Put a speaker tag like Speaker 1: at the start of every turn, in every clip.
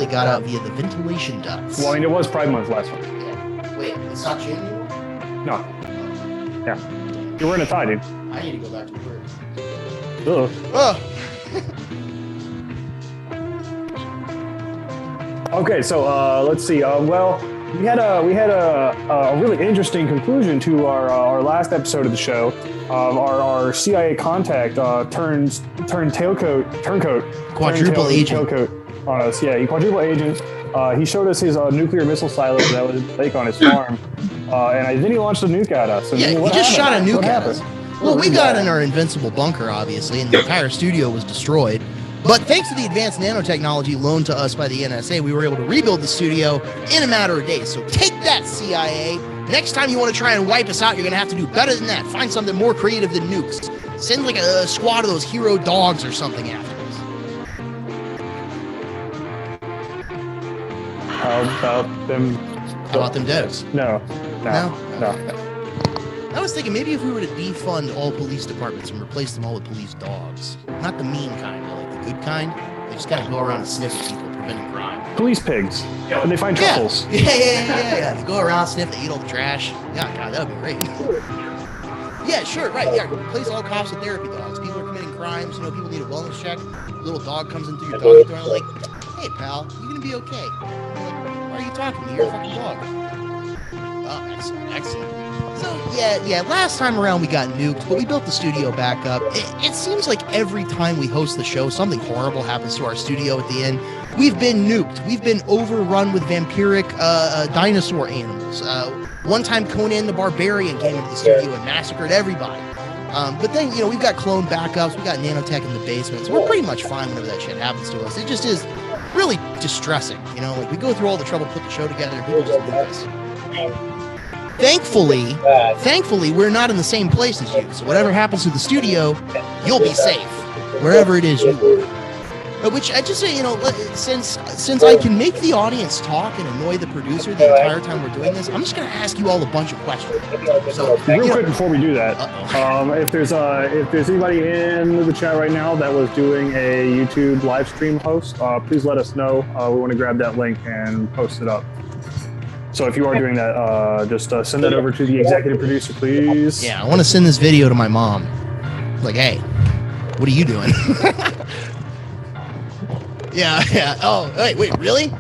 Speaker 1: they got out via the ventilation ducts.
Speaker 2: Well, I mean, it was Pride Month last one.
Speaker 1: Yeah. Wait, it's not June anymore?
Speaker 2: No. Yeah. You're wearing a tie, dude.
Speaker 1: I need to go back to work.
Speaker 2: Ugh.
Speaker 1: Oh.
Speaker 2: Okay, so let's see. Well, we had a really interesting conclusion to our last episode of the show. Our CIA contact turned turncoat
Speaker 1: Quadruple agent
Speaker 2: on us. Yeah, he quadruple agent. He showed us his nuclear missile silo that was like on his farm, and then he launched a nuke at us. And
Speaker 1: yeah,
Speaker 2: he
Speaker 1: just shot a nuke at us. Well, we got in
Speaker 2: our
Speaker 1: our invincible bunker, obviously, and the entire studio was destroyed. But thanks to the advanced nanotechnology loaned to us by the NSA, we were able to rebuild the studio in a matter of days. So take that, CIA. Next time you want to try and wipe us out, you're going to have to do better than that. Find something more creative than nukes. Send like a squad of those hero dogs or something after us.
Speaker 2: How about them?
Speaker 1: How about them dogs?
Speaker 2: No.
Speaker 1: I was thinking maybe if we were to defund all police departments and replace them all with police dogs. Not the mean kind, but like the good kind. They just kind of go around and sniff at people, preventing crime.
Speaker 2: Police pigs. When they find truffles.
Speaker 1: Yeah. They go around, sniff, they eat all the trash. Yeah, God, that would be great. Yeah, sure, right. Yeah, replace all cops with therapy dogs. People are committing crimes. You know, people need a wellness check. A little dog comes in through your doggy door and like, hey, pal, you're going to be okay. You're like, why are you talking to me? You're a fucking dog. Oh, excellent. So, yeah, last time around we got nuked, but we built the studio back up. It seems like every time we host the show, something horrible happens to our studio at the end. We've been nuked. We've been overrun with vampiric dinosaur animals. One time Conan the Barbarian came into the studio and massacred everybody. But then, we've got clone backups. We got nanotech in the basement. So we're pretty much fine whenever that shit happens to us. It just is really distressing. Like we go through all the trouble to put the show together and people just do this. Thankfully, we're not in the same place as you. So whatever happens to the studio, you'll be safe wherever it is you are. Which I just say, since I can make the audience talk and annoy the producer the entire time we're doing this, I'm just going to ask you all a bunch of questions. So,
Speaker 2: real quick before we do that, if there's anybody in the chat right now that was doing a YouTube live stream host, please let us know. We want to grab that link and post it up. So if you are doing that, just send that over to the executive producer, please.
Speaker 1: Yeah, I want to send this video to my mom. Like, hey, what are you doing? Yeah. Oh, wait, really?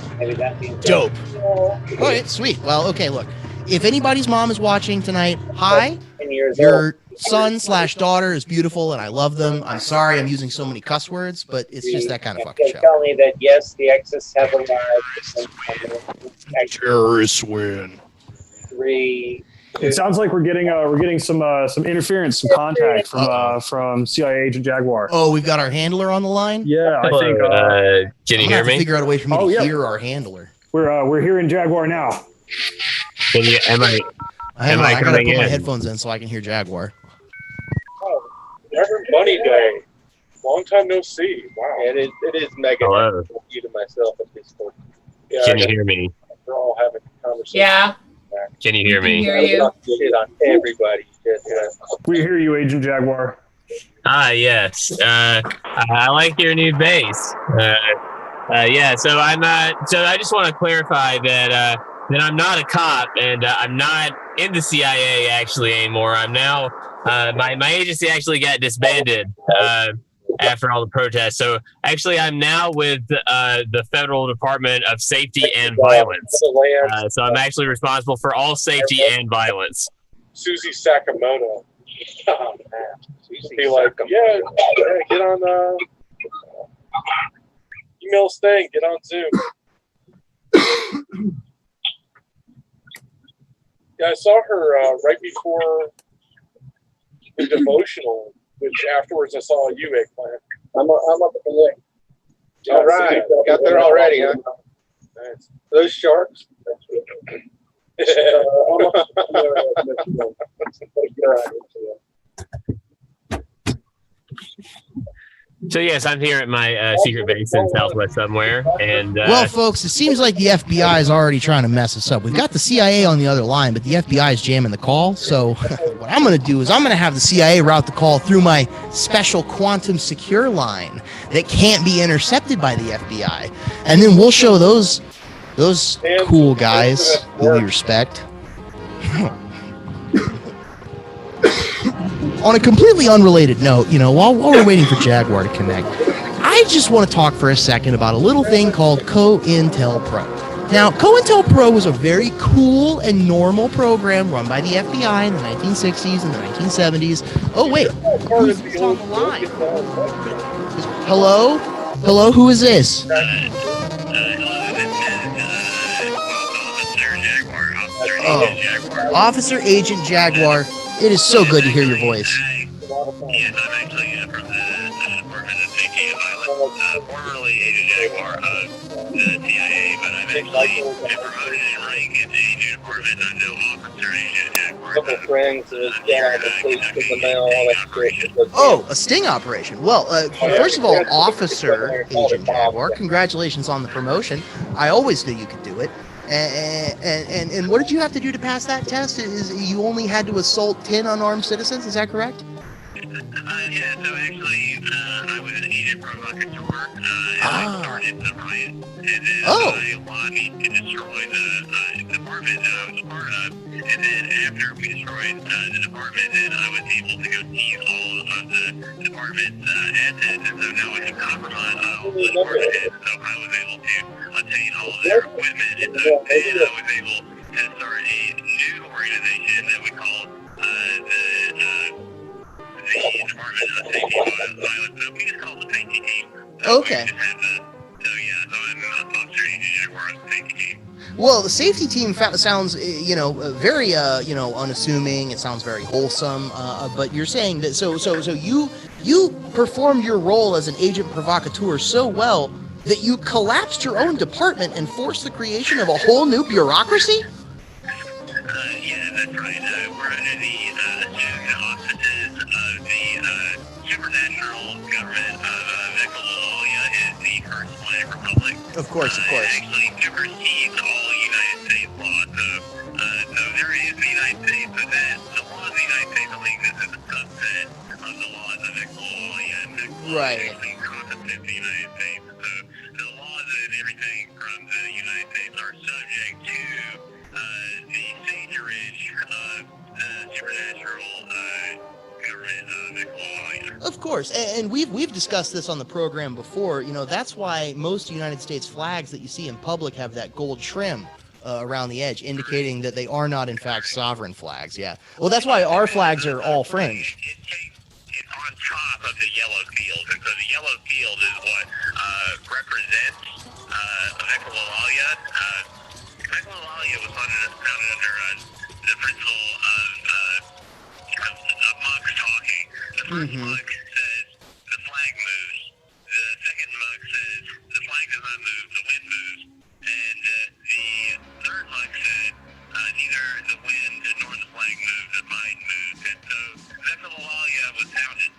Speaker 1: Dope. All right, sweet. Well, okay, look. If anybody's mom is watching tonight, hi. Your son/daughter is beautiful, and I love them. I'm sorry I'm using so many cuss words, but it's just that kind of fucking show.
Speaker 3: Tell me that, yes, the X's have arrived.
Speaker 1: Terrorists win.
Speaker 3: 3.
Speaker 2: It sounds like we're getting some interference, some contact from CIA agent Jaguar.
Speaker 1: Oh, we've got our handler on the line.
Speaker 2: Yeah, I think.
Speaker 4: Can you hear me?
Speaker 1: Figure out a way for me to hear our handler.
Speaker 2: We're hearing Jaguar now.
Speaker 4: Can you? Am I
Speaker 1: gotta put my headphones in so I can hear Jaguar.
Speaker 5: Oh, Reverend Bunny Day. Long time no see. Wow.
Speaker 3: It is mega.
Speaker 4: Hello.
Speaker 3: You to myself at this point.
Speaker 5: Yeah,
Speaker 4: Can you hear me?
Speaker 5: We're all having a conversation.
Speaker 6: Yeah.
Speaker 4: Can you hear me?
Speaker 6: Hear you.
Speaker 3: Shit on everybody.
Speaker 2: We hear you, Agent Jaguar.
Speaker 4: Yes. I like your new bass. Yeah. So I just want to clarify that I'm not a cop and I'm not in the CIA actually anymore. I'm now my agency actually got disbanded after all the protests. So actually, I'm now with the Federal Department of Safety and Violence. So I'm actually responsible for all safety and violence.
Speaker 5: Susie Sakamoto. Oh, man. Be like, yeah, get on email staying, get on Zoom. Yeah, I saw her right before the devotional, which afterwards I saw you, Eggplant.
Speaker 3: I'm up at the lake.
Speaker 5: Yeah,
Speaker 3: All right, got there already, huh?
Speaker 5: Nice.
Speaker 3: Those sharks.
Speaker 4: So yes, I'm here at my secret base in Southwest somewhere, and
Speaker 1: Well, folks, it seems like the FBI is already trying to mess us up. We've got the CIA on the other line, but the FBI is jamming the call. So what I'm going to do is I'm going to have the CIA route the call through my special quantum secure line that can't be intercepted by the FBI, and then we'll show those cool guys who we respect. On a completely unrelated note, while we're waiting for Jaguar to connect, I just want to talk for a second about a little thing called COINTELPRO. Now, COINTELPRO was a very cool and normal program run by the FBI in the 1960s and the 1970s. Oh, wait, who's on the line? Hello? Hello, who is this? Officer Agent Jaguar. It is so good to hear your voice.
Speaker 6: Yes, I'm actually from the Department of Safety and Violence, formerly Agent Jaguar of the CIA, but I'm actually been promoted in rank into Agent Department. I'm now Officer Agent Jaguar.
Speaker 3: Couple friends down the police in the mail, all that shit.
Speaker 1: Oh, a sting operation. Well, first of all, Officer Agent Jaguar, congratulations on the promotion. I always knew you could do it. And what did you have to do to pass that test? Is you only had to assault 10 unarmed citizens? Is that correct?
Speaker 6: Yeah, so actually, I was an agent provocateur, and I started the riot, and then I lobbied to destroy the department that I was a part of, and then after we destroyed the department, then I was able to go seize all of the department's assets, and so now I have compromised all the department heads, so I was able to obtain all of their equipment, and so then I was able to start a new organization that we called the Department of Safety and Violence, so we just call it the safety team. So
Speaker 1: Okay.
Speaker 6: so I'm Officer Agent Jaguar on the safety team.
Speaker 1: Well, the safety team sounds, very, unassuming. It sounds very wholesome. But you're saying that so you performed your role as an agent provocateur so well that you collapsed your own department and forced the creation of a whole new bureaucracy?
Speaker 6: Yeah, that's right. We're under the assumed auspices of the supernatural government of XXIII is the first planet republic.
Speaker 1: Of course.
Speaker 6: Actually supersedes all United States laws. So there is the United States, but then the laws of the United States only exist as a subset of the laws of XXIII, and XXIII
Speaker 1: Right.
Speaker 6: actually encompasses the United States. So the laws and everything from the United States are subject to the saviorage of the supernatural government of XXIII.
Speaker 1: Of course, and we've discussed this on the program before. That's why most United States flags that you see in public have that gold trim around the edge, indicating that they are not in fact sovereign flags. Yeah. Well, that's why our flags are all fringe.
Speaker 6: It's on top of the yellow field, and so the yellow field is what represents XXIII. XXIII was founded under the principle of monks talking. The first monk says the flag moves. The second monk says the flag does not move, the wind moves. And the third monk said neither the wind nor the flag move, the mind moves. And so XXIII was founded.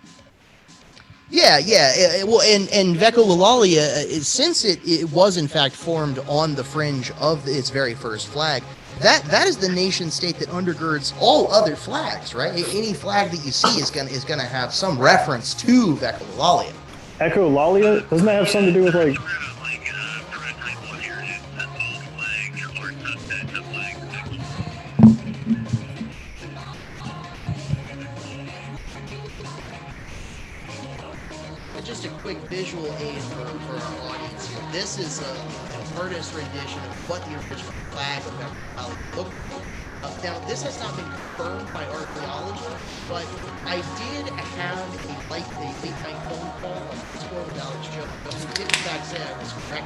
Speaker 1: Yeah. Well, and Vekolalia, since it was in fact formed on the fringe of its very first flag, that is the nation state that undergirds all other flags, right? Any flag that you see is gonna have some reference to Vekolalia.
Speaker 2: Echolalia? Doesn't that have something to do with like?
Speaker 6: Prototypal heritage, all flags or subsets of flags.
Speaker 1: Just a quick visual aid for our audience here. This is an artist rendition of what the original flag of Vekolalia looked like. Now, this has not been confirmed by archaeology, but I did have a late night phone call on Discord with Alex Joe, who did in fact say I was correct.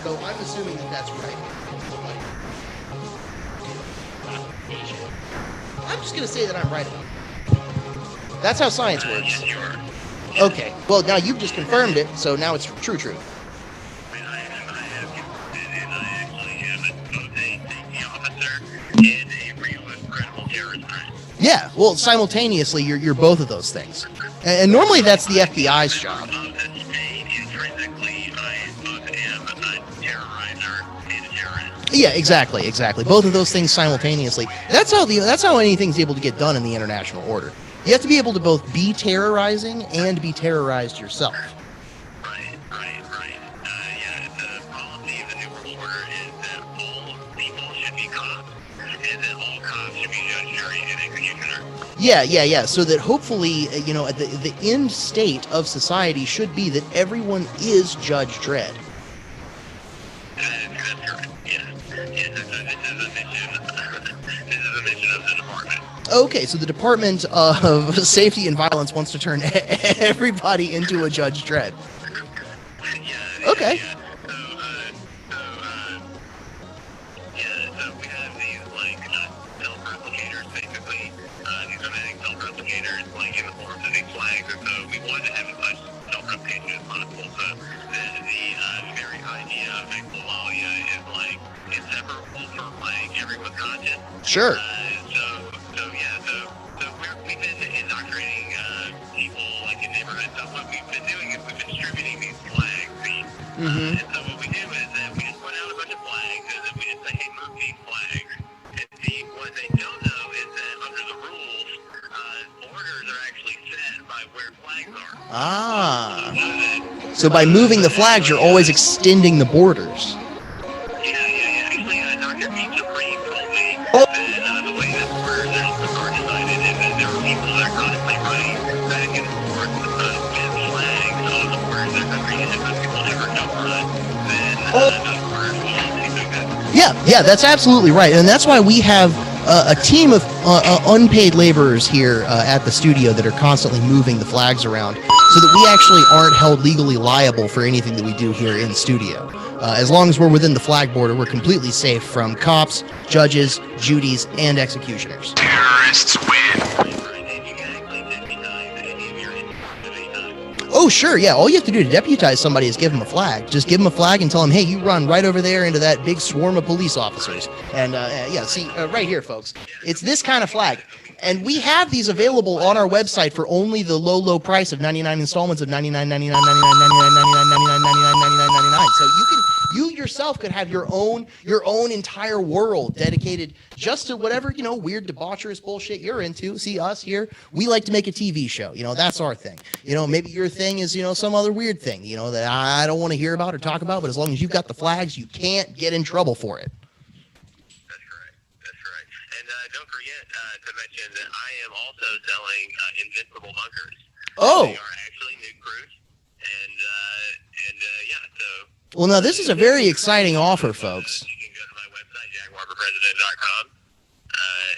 Speaker 1: So I'm assuming that that's right. I'm just going to say that I'm right about it. That's how science works.
Speaker 6: Yes, you are.
Speaker 1: Okay, well, now you've just confirmed it, so now it's true.
Speaker 6: I actually am both a safety officer and a real and credible terrorist threat.
Speaker 1: Yeah, well, simultaneously, you're both of those things. And normally that's the FBI's job. Yeah, exactly. Both of those things simultaneously. That's how anything's able to get done in the international order. You have to be able to both be terrorizing and be terrorized yourself.
Speaker 6: Right. Yeah, the policy of the New World Order is that all people should be cops, and that all cops should be judge, jury, and executioner.
Speaker 1: Yeah. So that hopefully, at the end state of society should be that everyone is Judge Dredd.
Speaker 6: That's correct. Yeah, this is a mission of the department.
Speaker 1: Okay, so the Department of Safety and Violence wants to turn everybody into a Judge Dredd. Okay.
Speaker 6: So we have these self-replicators, basically. These automatic self-replicators, in the forms of these flags, and so we wanted to have as much self-replication as possible. So the very idea of Exolalia is inseparable from everyone's conscience.
Speaker 1: Sure.
Speaker 6: We've been indoctrinating people in neighborhoods. So what we've been doing is we've been distributing these flags. And so what we do is that we just put out a bunch of flags, and then we just say, hey, move these flags. And what they don't know is that under the rules, borders are actually set by where flags are.
Speaker 1: So by moving the flags, you're always extending the borders.
Speaker 6: Dr. Pizza Cream told me that the way that borders are decided is that there are people that are constantly running back and forth with flags on the borders of the country, and if those people never don't run, then those borders will always exist.
Speaker 1: Yeah, that's absolutely right. And that's why we have a team of unpaid laborers here at the studio that are constantly moving the flags around so that we actually aren't held legally liable for anything that we do here in studio. As long as we're within the flag border, we're completely safe from cops, judges, Judies, and executioners.
Speaker 6: Terrorists win.
Speaker 1: Oh, sure, yeah. All you have to do to deputize somebody is give them a flag. Just give them a flag and tell them, hey, you run right over there into that big swarm of police officers. And, see, right here, folks. It's this kind of flag. And we have these available on our website for only the low price of 99 installments of $99.99. So you yourself could have your own entire world dedicated just to whatever, weird debaucherous bullshit you're into. See, us here, we like to make a TV show. That's our thing. Maybe your thing is, some other weird thing, that I don't want to hear about or talk about, but as long as you've got the flags, you can't get in trouble for it.
Speaker 6: Don't forget to mention that I am also selling invincible bunkers.
Speaker 1: Oh.
Speaker 6: They are actually new cruise, so.
Speaker 1: Well, now this is a very exciting offer, folks.
Speaker 6: You can go to my website, jaguarforpresident.com,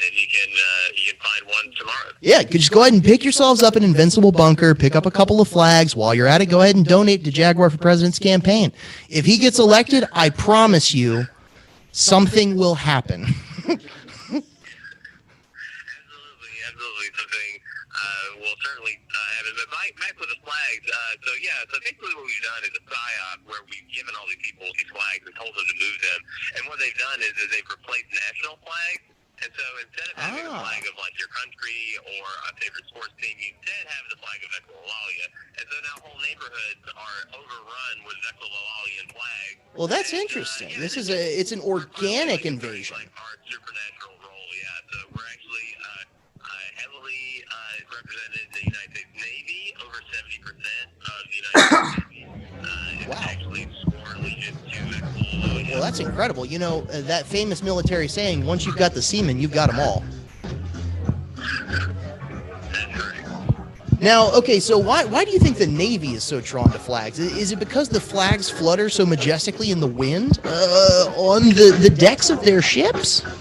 Speaker 6: and you can find one tomorrow.
Speaker 1: Yeah, just go ahead and pick yourselves up an invincible bunker, pick up a couple of flags. While you're at it, go ahead and donate to Jaguar for President's campaign. If he gets elected, I promise you, something will happen.
Speaker 6: Absolutely, something will certainly happen. But back with the flags, so basically what we've done is a PSYOP where we've given all these people these flags and told them to move them. And what they've done is they've replaced national flags. And so instead of having a flag of your country or a favorite sports team, you instead have the flag of Exolalia. And so now whole neighborhoods are overrun with Exolalian flags.
Speaker 1: Well, that's interesting. It's an organic invasion.
Speaker 6: Our supernatural role, yeah. So we're actually heavily represented in the United States Navy. Over 70% of the United States Navy is actually sworn allegiance to Exolalia.
Speaker 1: Well, that's incredible. That famous military saying, once you've got the seamen, you've got them all.
Speaker 6: That's correct.
Speaker 1: Now, okay, so why do you think the Navy is so drawn to flags? Is it because the flags flutter so majestically in the wind on the decks of their ships?
Speaker 6: Well,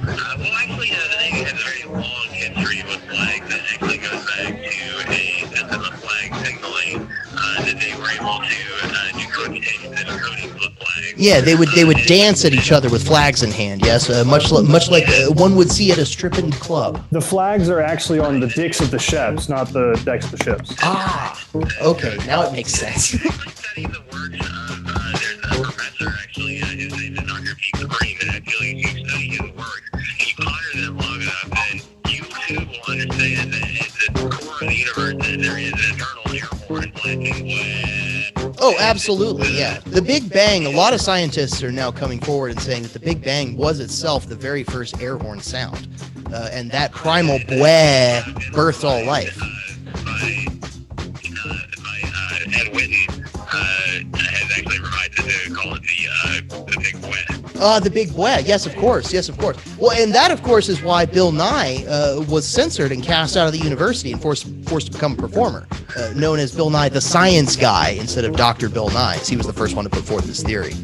Speaker 6: actually, the Navy has a very long history with flags that actually goes back to a system of flag signaling that they were able to do computations and coding with flags.
Speaker 1: Yeah, they would dance at each other with flags in hand. Yes, much like one would see at a stripping club.
Speaker 2: The flags are actually on the dicks of the ships, not the decks of the ships.
Speaker 1: Ah, okay, now it makes sense.
Speaker 6: Studying the works of there's a professor actually, his name is Dr. Pizza Cream, and actually if you study his work and you ponder them long enough, then you
Speaker 1: Oh, absolutely, yeah. The Big Bang, a lot of scientists are now coming forward and saying that the Big Bang was itself the very first air horn sound. And that primal bwah birthed all life.
Speaker 6: Ed Whitten has actually revised it to call it the Big Bwah.
Speaker 1: The Big Bwah, yes, of course. Well, and that, of course, is why Bill Nye was censored and cast out of the university and forced to become a performer, known as Bill Nye the Science Guy instead of Dr. Bill Nye. He was the first one to put forth this theory.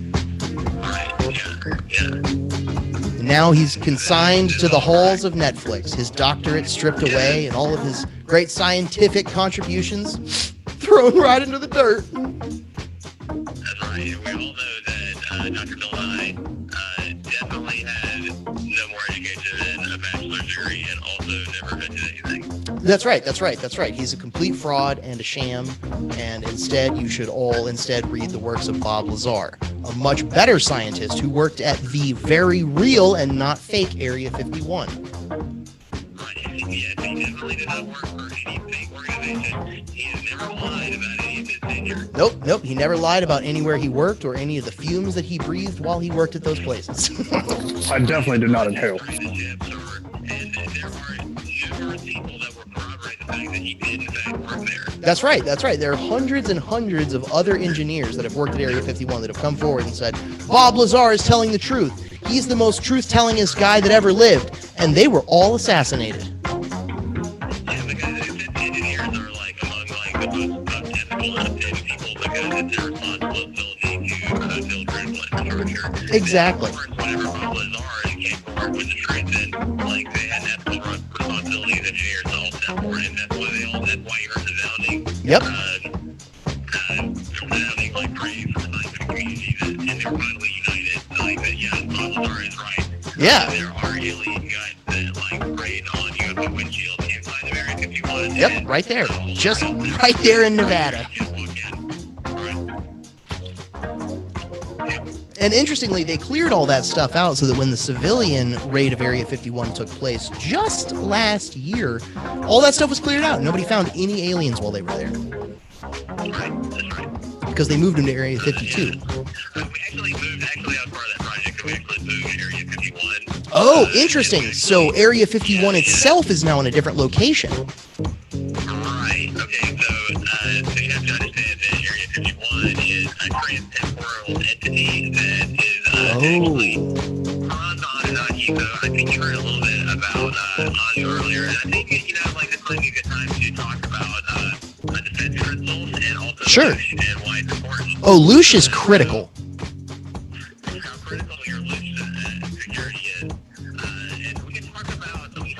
Speaker 6: Right, yeah.
Speaker 1: And now he's consigned to the halls of Netflix, his doctorate stripped away, and all of his great scientific contributions thrown right into the dirt.
Speaker 6: That's right. We all know that Dr. Bill Nye definitely had no more education than a bachelor's degree and also never invented anything.
Speaker 1: That's right. He's a complete fraud and a sham, and instead you should all read the works of Bob Lazar, a much better scientist who worked at the very real and not fake Area 51.
Speaker 6: Right. Yeah, he definitely did not work for any fake organization. He has never lied about any of his tenure.
Speaker 1: Nope. He never lied about anywhere he worked or any of the fumes that he breathed while he worked at those places.
Speaker 2: I definitely did not inhale.
Speaker 6: And there are numerous people that will corroborate the fact that he did in fact work there.
Speaker 1: That's right. There are hundreds and hundreds of other engineers that have worked at Area 51 that have come forward and said, Bob Lazar is telling the truth. He's the most truth-tellingest guy that ever lived. And they were all assassinated.
Speaker 6: Yeah, because engineers are like among like the most ethical and unsafe people because it's their responsibility to build critical infrastructure.
Speaker 1: Exactly.
Speaker 6: And of course, whenever Bob Lazar came forward with the truth, then like they had that full responsibility as engineers to all step forward, and that's why you heard the sounding.
Speaker 1: Yep.
Speaker 6: Sounding like praise from the scientific community, and they were finally united. Like that, yeah, Bob Lazar is right.
Speaker 1: Yeah.
Speaker 6: There are alien guys that like preyed on UFO windshields inside of Area 51.
Speaker 1: Yep, right there. Just right there in Nevada. And interestingly, they cleared all that stuff out so that when the civilian raid of Area 51 took place just last year, all that stuff was cleared out. Nobody found any aliens while they were there.
Speaker 6: That's right.
Speaker 1: Because they moved them to Area 52.
Speaker 6: We actually moved, actually, as part of that project, we actually moved to Area 51.
Speaker 1: Oh, interesting. So Area 51 itself is now in a different location.
Speaker 6: Right. Okay, so you have to understand that Area 51 is a trans-temporal entity that is actually on Anunnaki. So I think you heard a little bit about Anu earlier, and I think, like this might be a good time to talk about defense crystals and also
Speaker 1: Sure.
Speaker 6: and why it's important.
Speaker 1: Oh, Lush is critical.
Speaker 6: How critical your Lush security is. And we can talk about guiding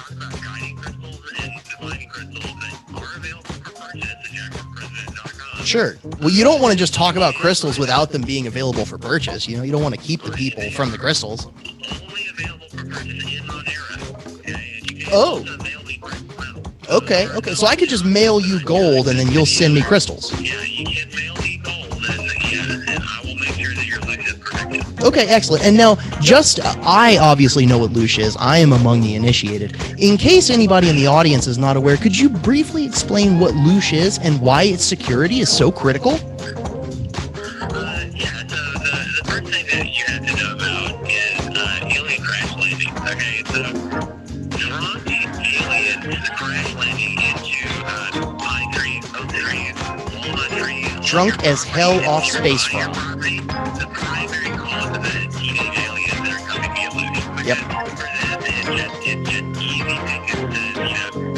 Speaker 6: crystals and defining crystals that are available for purchase at jackfrepresident.com.
Speaker 1: Sure. Well, you don't want to just talk about crystals without them being available for purchase. You don't want to keep the people from the crystals.
Speaker 6: Only available for purchase in Monero. Okay, and you can
Speaker 1: Oh.
Speaker 6: also mail me crystals.
Speaker 1: Okay. So I could just mail you gold and then you'll send me crystals.
Speaker 6: Yeah, you can mail me gold, and I will make sure that your Lush is protected.
Speaker 1: Okay, excellent. And now, I obviously know what Lush is. I am among the initiated. In case anybody in the audience is not aware, could you briefly explain what Lush is and why its security is so critical?
Speaker 6: Yeah, so the first thing that you have to know about is alien crash landing. Okay, so drunk aliens crash landing into pine trees, oak trees, walnut trees.
Speaker 1: Drunk as hell off space farm.
Speaker 6: The primary cause of that teenage aliens that are coming via Lush.
Speaker 1: Yep.
Speaker 6: For them, it's just easy things to,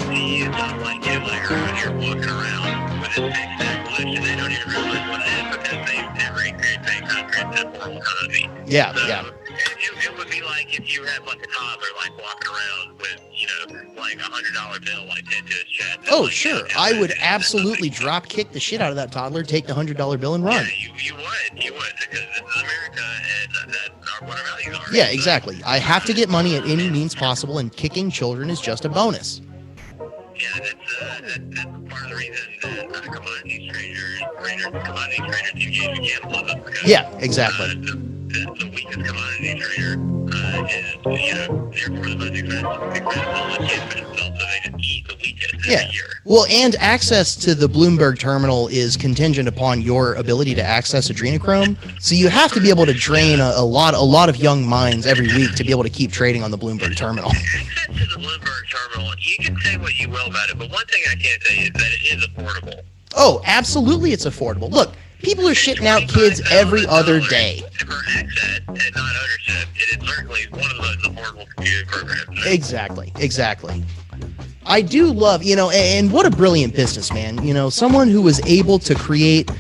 Speaker 6: see someone get like around here walking around with a big stack of Lush and they don't even realize what it is because they've recreated that concrete temporal economy.
Speaker 1: Yeah.
Speaker 6: It would be like if you had like a toddler like walking around with, like $100 bill like pinned to his chest.
Speaker 1: Oh, sure. I would absolutely drop kick the shit out of that toddler, take the $100 bill and run.
Speaker 6: Yeah, you would, because this is America and that's what our values are.
Speaker 1: Yeah, exactly. I have to get money at any means possible, and kicking children is just a bonus.
Speaker 6: Yeah, that's part of the reason that commodity traders engage in cannibalism. Because,
Speaker 1: Yeah, exactly.
Speaker 6: The weakest commodity trader is, therefore the most expensive, and it's also they just eat the weakest.
Speaker 1: Yeah. Well, and access to the Bloomberg terminal is contingent upon your ability to access adrenochrome. So you have to be able to drain a lot of young minds every week to be able to keep trading on the Bloomberg terminal.
Speaker 6: Access to the Bloomberg terminal, you can say what you will about it, but one thing I can say is that it is affordable.
Speaker 1: Oh, absolutely, it's affordable. Look, people are shitting out kids every other day.
Speaker 6: For access and not ownership, it is certainly one of those affordable computing programs.
Speaker 1: Exactly. I do love, and what a brilliant businessman, someone who was able to create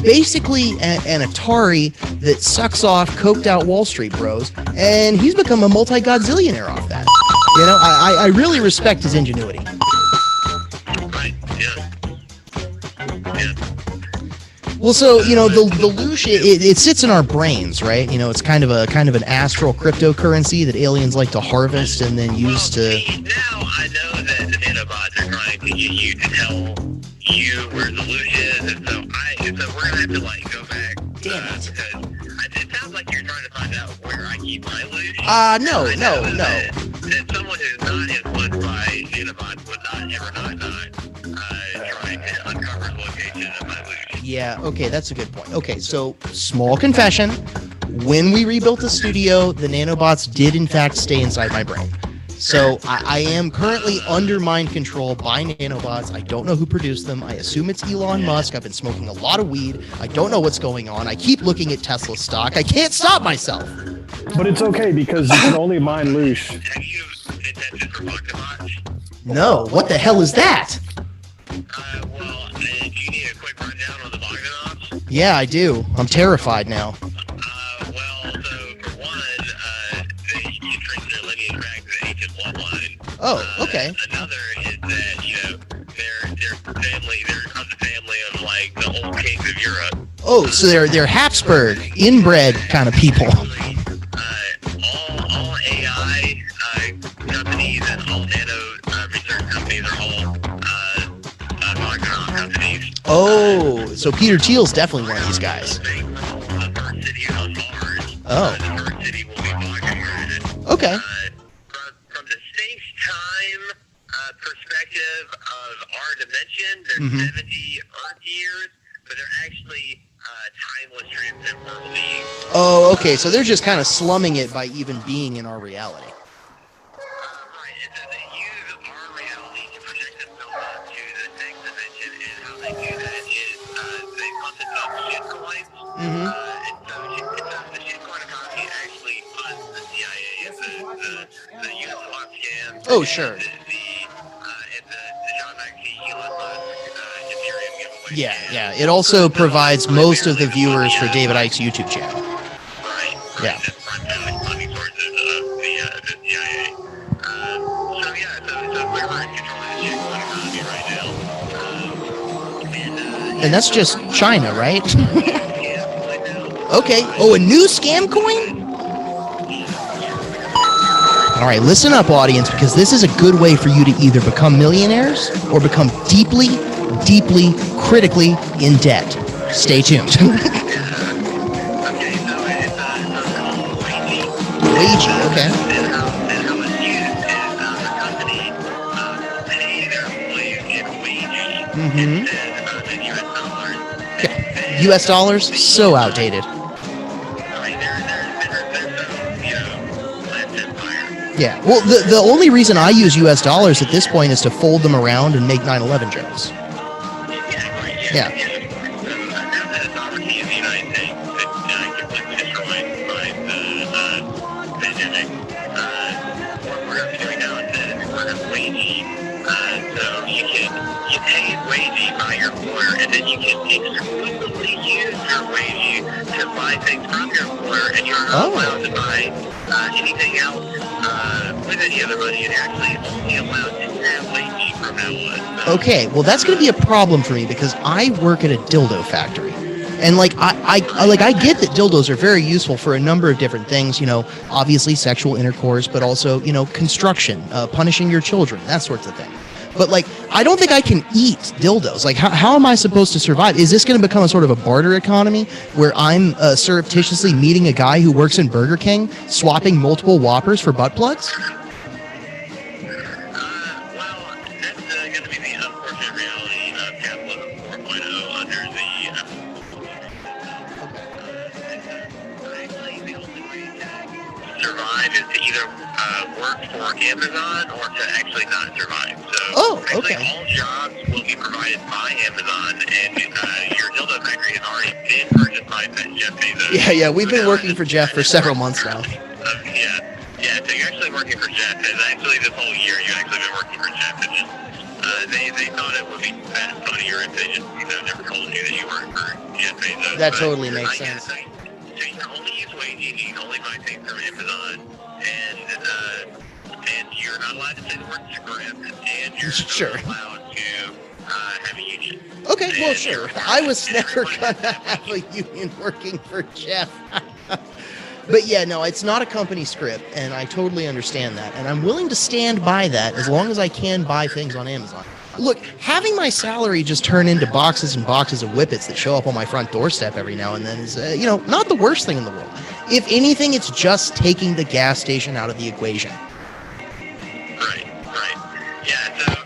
Speaker 1: basically an Atari that sucks off coked out Wall Street bros, and he's become a multi-godzillionaire off that. I really respect his ingenuity.
Speaker 6: Right, yeah.
Speaker 1: Well, so the Lush, it sits in our brains, right? It's kind of an astral cryptocurrency that aliens like to harvest and then use to.
Speaker 6: Now I know that the nanobots are trying to get you to tell you where the Lush is, and so we're gonna have to go back.
Speaker 1: Damn it!
Speaker 6: Because it sounds like you're trying to find out where I keep my Lush.
Speaker 1: No.
Speaker 6: That someone who's not influenced by nanobots would not ever try to uncover the location of my Lush.
Speaker 1: Yeah, okay, that's a good point. Okay, so small confession. When we rebuilt the studio, the nanobots did in fact stay inside my brain. So I am currently under mind control by nanobots. I don't know who produced them. I assume it's Elon Musk. I've been smoking a lot of weed. I don't know what's going on. I keep looking at Tesla stock. I can't stop myself.
Speaker 2: But it's okay because you can only mine Lush.
Speaker 6: Have you intended for Octobots?
Speaker 1: No, what the hell is that?
Speaker 6: Well, do you need a quick rundown on the Bogdanovs?
Speaker 1: Yeah, I do. I'm terrified now.
Speaker 6: Well, so for one, you can trace their lineage back to the ancient bloodline.
Speaker 1: Oh, okay.
Speaker 6: Another is that, they're family, they're of the family of, the old kings of Europe.
Speaker 1: Oh, so they're Habsburg, inbred kind of people.
Speaker 6: All AI companies and all nano research companies are all Bogdanov companies.
Speaker 1: Oh, so Peter Thiel's definitely one of these guys.
Speaker 6: The first city on Mars.
Speaker 1: Oh.
Speaker 6: The first city will be Bogdanov.
Speaker 1: Okay.
Speaker 6: From the space-time perspective of our dimension, there's 70 Earth years, but they're actually timeless transcend world beings.
Speaker 1: Oh, okay, so they're just kind of slumming it by even being in our reality.
Speaker 6: Right, and so they use our reality to project themselves up to the next dimension, and how they do that is they concept of shitcoins. And so the shitcoin economy actually funds the CIA and the US swap scams.
Speaker 1: Oh, sure.
Speaker 6: And the John McAfee, Elon Musk, Ethereum giveaway.
Speaker 1: Yeah. It also provides most of the viewers for David Icke's YouTube channel.
Speaker 6: Right.
Speaker 1: Yeah.
Speaker 6: That's primarily funding sources of the CIA. So we're in control of the shitcoin economy right now.
Speaker 1: And that's just China, right?
Speaker 6: Yeah, right now.
Speaker 1: Okay. Oh, a new scam coin? All right, listen up, audience, because this is a good way for you to either become millionaires or become deeply, critically in debt. Stay tuned.
Speaker 6: Okay, so it's called
Speaker 1: Wagey, okay.
Speaker 6: And how it's used is the company pay their employees in wages instead in US dollars.
Speaker 1: Okay. US dollars? So outdated.
Speaker 6: Right, they're so, less empire.
Speaker 1: Yeah. Well, the only reason I use US dollars at this point is to fold them around and make 9/11 jokes. Yeah.
Speaker 6: Now that it's sovereignty in the United States, it's completely destroyed by the pandemic. What we're going to be doing now instead is we're going to wagey. So you pay wagey by your employer, and then you can exclusively use your wagey to buy things from your employer, and you're not allowed to buy anything else with any other money. You're actually only allowed to have wagey from now on.
Speaker 1: Okay, well that's going to be a problem for me because I work at a dildo factory. And I get that dildos are very useful for a number of different things, obviously sexual intercourse, but also, construction, punishing your children, that sorts of thing. But I don't think I can eat dildos. How am I supposed to survive? Is this going to become a sort of a barter economy where I'm surreptitiously meeting a guy who works in Burger King, swapping multiple Whoppers for butt plugs?
Speaker 6: Well, that's going to be the survive is to either work for Amazon or to actually not survive. So
Speaker 1: okay.
Speaker 6: all jobs will be provided by Amazon, and your dildo factory has already been purchased by Jeff Bezos.
Speaker 1: Yeah, we've been working for Jeff for several months now.
Speaker 6: Yeah, so you're actually working for Jeff. And actually, this whole year, you've actually been working for Jeff. It's just, they thought it would be funnier if they just never told you that you worked for Jeff Bezos.
Speaker 1: That totally makes sense.
Speaker 6: So you can only use wages, you can only buy things from Amazon, and you're not allowed to say the word script, and you're
Speaker 1: Sure.
Speaker 6: not allowed to have a union.
Speaker 1: Okay, well, sure. I was never gonna have a union working for Jeff. But yeah, no, it's not a company script, and I totally understand that. And I'm willing to stand by that as long as I can buy things on Amazon. Look, having my salary just turn into boxes and boxes of whippets that show up on my front doorstep every now and then is, not the worst thing in the world. If anything, it's just taking the gas station out of the equation.
Speaker 6: Right. Yeah, so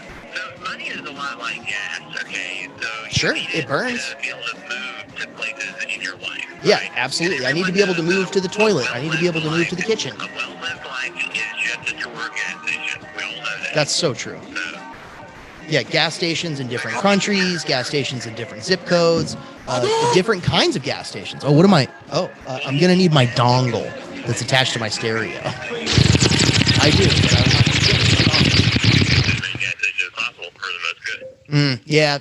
Speaker 6: money is a lot like gas, okay? So
Speaker 1: Sure,
Speaker 6: you need
Speaker 1: it burns.
Speaker 6: to be able to move to places in your life.
Speaker 1: Yeah,
Speaker 6: right?
Speaker 1: absolutely. I need to be able to move to the toilet. I need to be able to move to the kitchen.
Speaker 6: A well-lived life is just a tour gas station. We all know that.
Speaker 1: That's so true.
Speaker 6: So,
Speaker 1: Yeah, gas stations in different countries, gas stations in different zip codes, different kinds of gas stations. Oh, what am I? I'm going to need my dongle that's attached to my stereo. I do. But I want to get it.
Speaker 6: as many gas stations as possible for the most good.
Speaker 1: Yeah.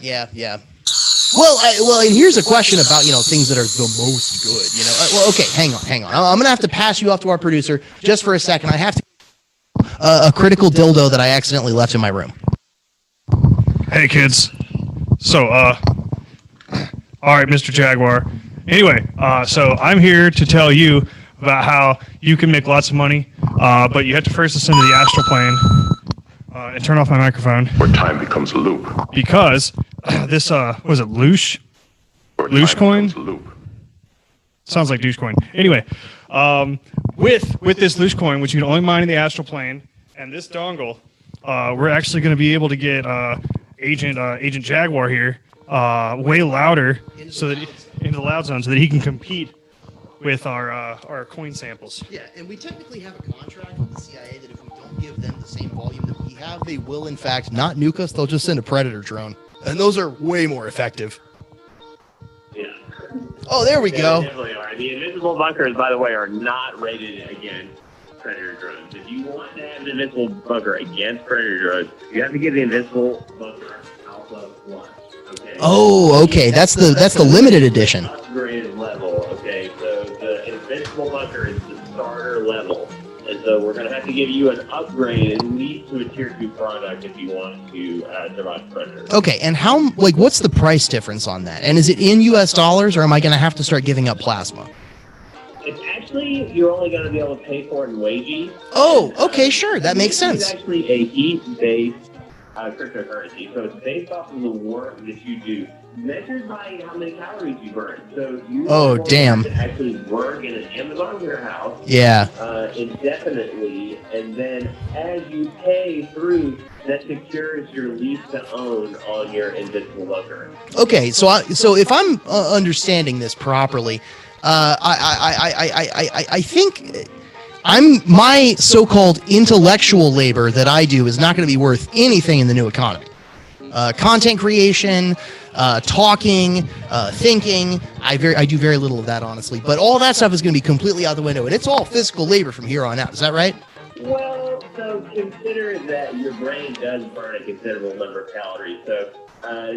Speaker 1: Well, and here's a question about, things that are the most good, okay, hang on. I'm going to have to pass you off to our producer just for a second. I have to a critical dildo that I accidentally left in my room.
Speaker 2: Hey, kids. So, all right, Mr. Jaguar. Anyway, so I'm here to tell you about how you can make lots of money, but you have to first ascend to the astral plane and turn off my microphone.
Speaker 7: Where time becomes a loop.
Speaker 2: Because this, was it Loosh? Loosh coin? Sounds like douche coin. Anyway, with this Loosh coin, which you can only mine in the astral plane, and this dongle, we're actually going to be able to get Agent Jaguar here way louder so that into the loud zone so that he can compete with our coin samples.
Speaker 1: Yeah, and we technically have a contract with the CIA that if we don't give them the same volume that we have, they will in fact not nuke us. They'll just send a Predator drone, and those are way more effective.
Speaker 8: Yeah.
Speaker 1: Oh, there we go.
Speaker 8: They definitely are. The invincible bunkers, by the way, are not rated against Predator drones. If you want to have an invincible bunker against Predator drones, you have to get the invincible bunker Alpha Plus. Okay.
Speaker 1: Oh, okay. That's the limited edition.
Speaker 8: Upgraded level. Okay, so the invincible bunker is the starter level, and so we're going to have to give you an upgrade at least to a tier 2 product if you want to survive Predator.
Speaker 1: Okay, and what's the price difference on that? And is it in U.S. dollars, or am I going to have to start giving up plasma?
Speaker 8: It's actually, you're only going to be able to pay for it in wagey.
Speaker 1: Oh, okay, sure. That makes sense.
Speaker 8: It's actually a heat-based cryptocurrency. So it's based off of the work that you do, measured by how many calories you burn. So you
Speaker 1: damn.
Speaker 8: actually work in an Amazon warehouse indefinitely, and then as you pay through, that secures your lease to own on your invincible bunker.
Speaker 1: Okay, so if I'm understanding this properly, I think my so-called intellectual labor that I do is not going to be worth anything in the new economy. Content creation, talking, thinking, I do very little of that, honestly. But all that stuff is going to be completely out the window, and it's all physical labor from here on out. Is that right?
Speaker 8: Well, so consider that your brain does burn a considerable number of calories. So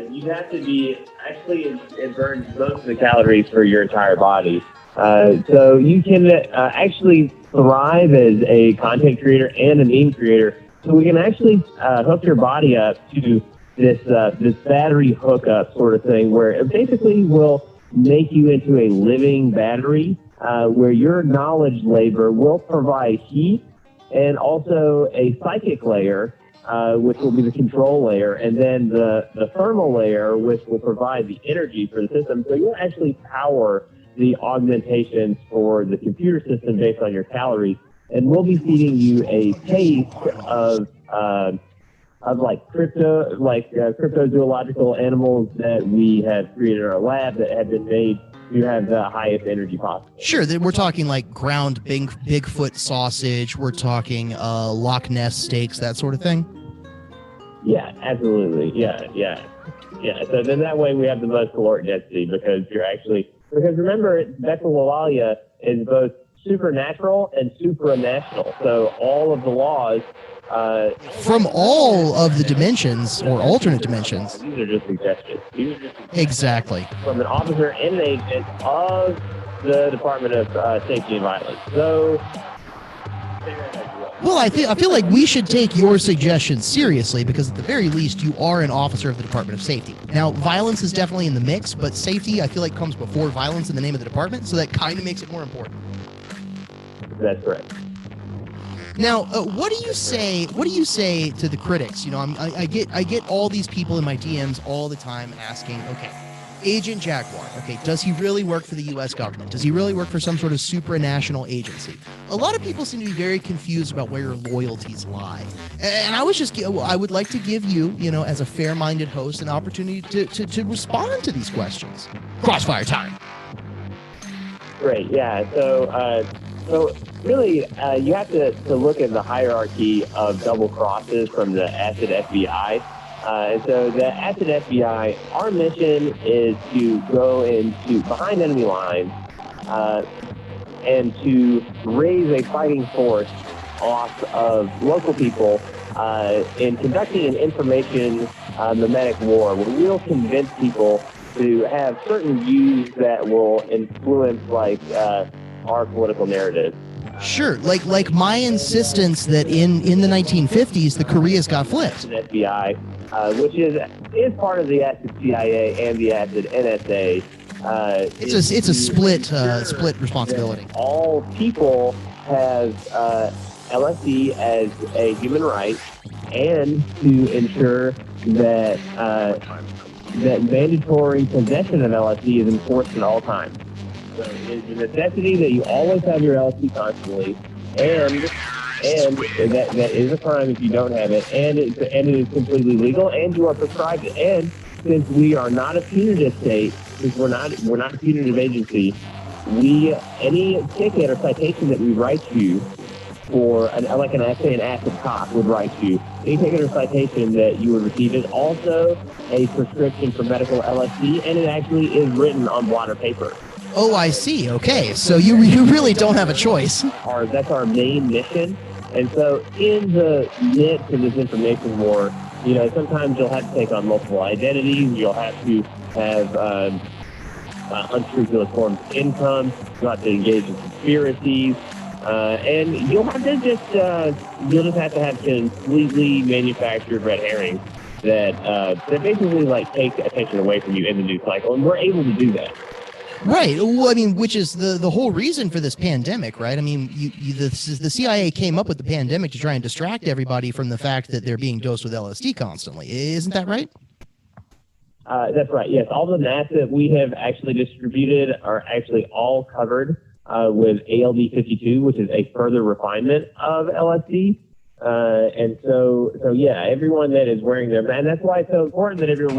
Speaker 8: you have to be, actually, it burns most of the calories for your entire body. So you can actually thrive as a content creator and a meme creator. So we can actually hook your body up to this battery hookup sort of thing, where it basically will make you into a living battery, where your knowledge labor will provide heat and also a psychic layer, which will be the control layer, and then the thermal layer, which will provide the energy for the system. So you'll actually power the augmentations for the computer system based on your calories, and we'll be feeding you a taste of cryptozoological animals that we have created in our lab that have been made to have the highest energy possible.
Speaker 1: Sure, we're talking like ground Bigfoot sausage. We're talking Loch Ness steaks, that sort of thing.
Speaker 8: Yeah, absolutely. Yeah. So then that way we have the most caloric density because remember, Bechtel-Wallalia is both supernatural and supranational. So all of the laws
Speaker 1: from all of the dimensions or alternate dimensions.
Speaker 8: These are just suggestions.
Speaker 1: Exactly.
Speaker 8: From an officer and an agent of the Department of Safety and Violence. So.
Speaker 1: Well, I feel like we should take your suggestions seriously because at the very least you are an officer of the Department of Safety. Now, violence is definitely in the mix, but safety I feel like comes before violence in the name of the department, so that kind of makes it more important.
Speaker 8: That's correct.
Speaker 1: Now, what do you say to the critics? You know, I get all these people in my DMs all the time asking, okay, Agent Jaguar, okay, does he really work for the U.S. government? Does he really work for some sort of supranational agency? A lot of people seem to be very confused about where your loyalties lie. And I would like to give you, you know, as a fair-minded host, an opportunity to respond to these questions. Crossfire time.
Speaker 8: Great, yeah. So really, you have to look at the hierarchy of double crosses from the acid FBI. And so the acid FBI, our mission is to go into behind enemy lines and to raise a fighting force off of local people in conducting an information mimetic war where we'll convince people to have certain views that will influence our political narrative.
Speaker 1: Sure, like my insistence that in the 1950s the Koreas got flipped.
Speaker 8: The FBI, which is part of the acid CIA and the acid NSA.
Speaker 1: It's a split responsibility.
Speaker 8: All people have LSD as a human right, and to ensure that that mandatory possession of LSD is enforced at all times. So it's a necessity that you always have your LSD constantly, and that is a crime if you don't have it, and it is completely legal, and you are prescribed it. And since we are not a punitive state, since we're not a punitive agency, any ticket or citation that we write you for an acid cop would write you, any ticket or citation that you would receive is also a prescription for medical LSD, and it actually is written on blotter paper.
Speaker 1: Oh, I see. Okay, so you really don't have a choice.
Speaker 8: That's our main mission. And so in the midst of this information war, you know, sometimes you'll have to take on multiple identities. You'll have to have unscrupulous forms of income. You'll have to engage in conspiracies. And you'll have to just have to have completely manufactured red herrings that basically take attention away from you in the news cycle. And we're able to do that.
Speaker 1: Right. Well, I mean, which is the whole reason for this pandemic, right? I mean, the CIA came up with the pandemic to try and distract everybody from the fact that they're being dosed with LSD constantly. Isn't that right?
Speaker 8: That's right. Yes. All the masks that we have actually distributed are actually all covered with ALD52, which is a further refinement of LSD. And so yeah, everyone that is wearing their mask, and that's why it's so important that everyone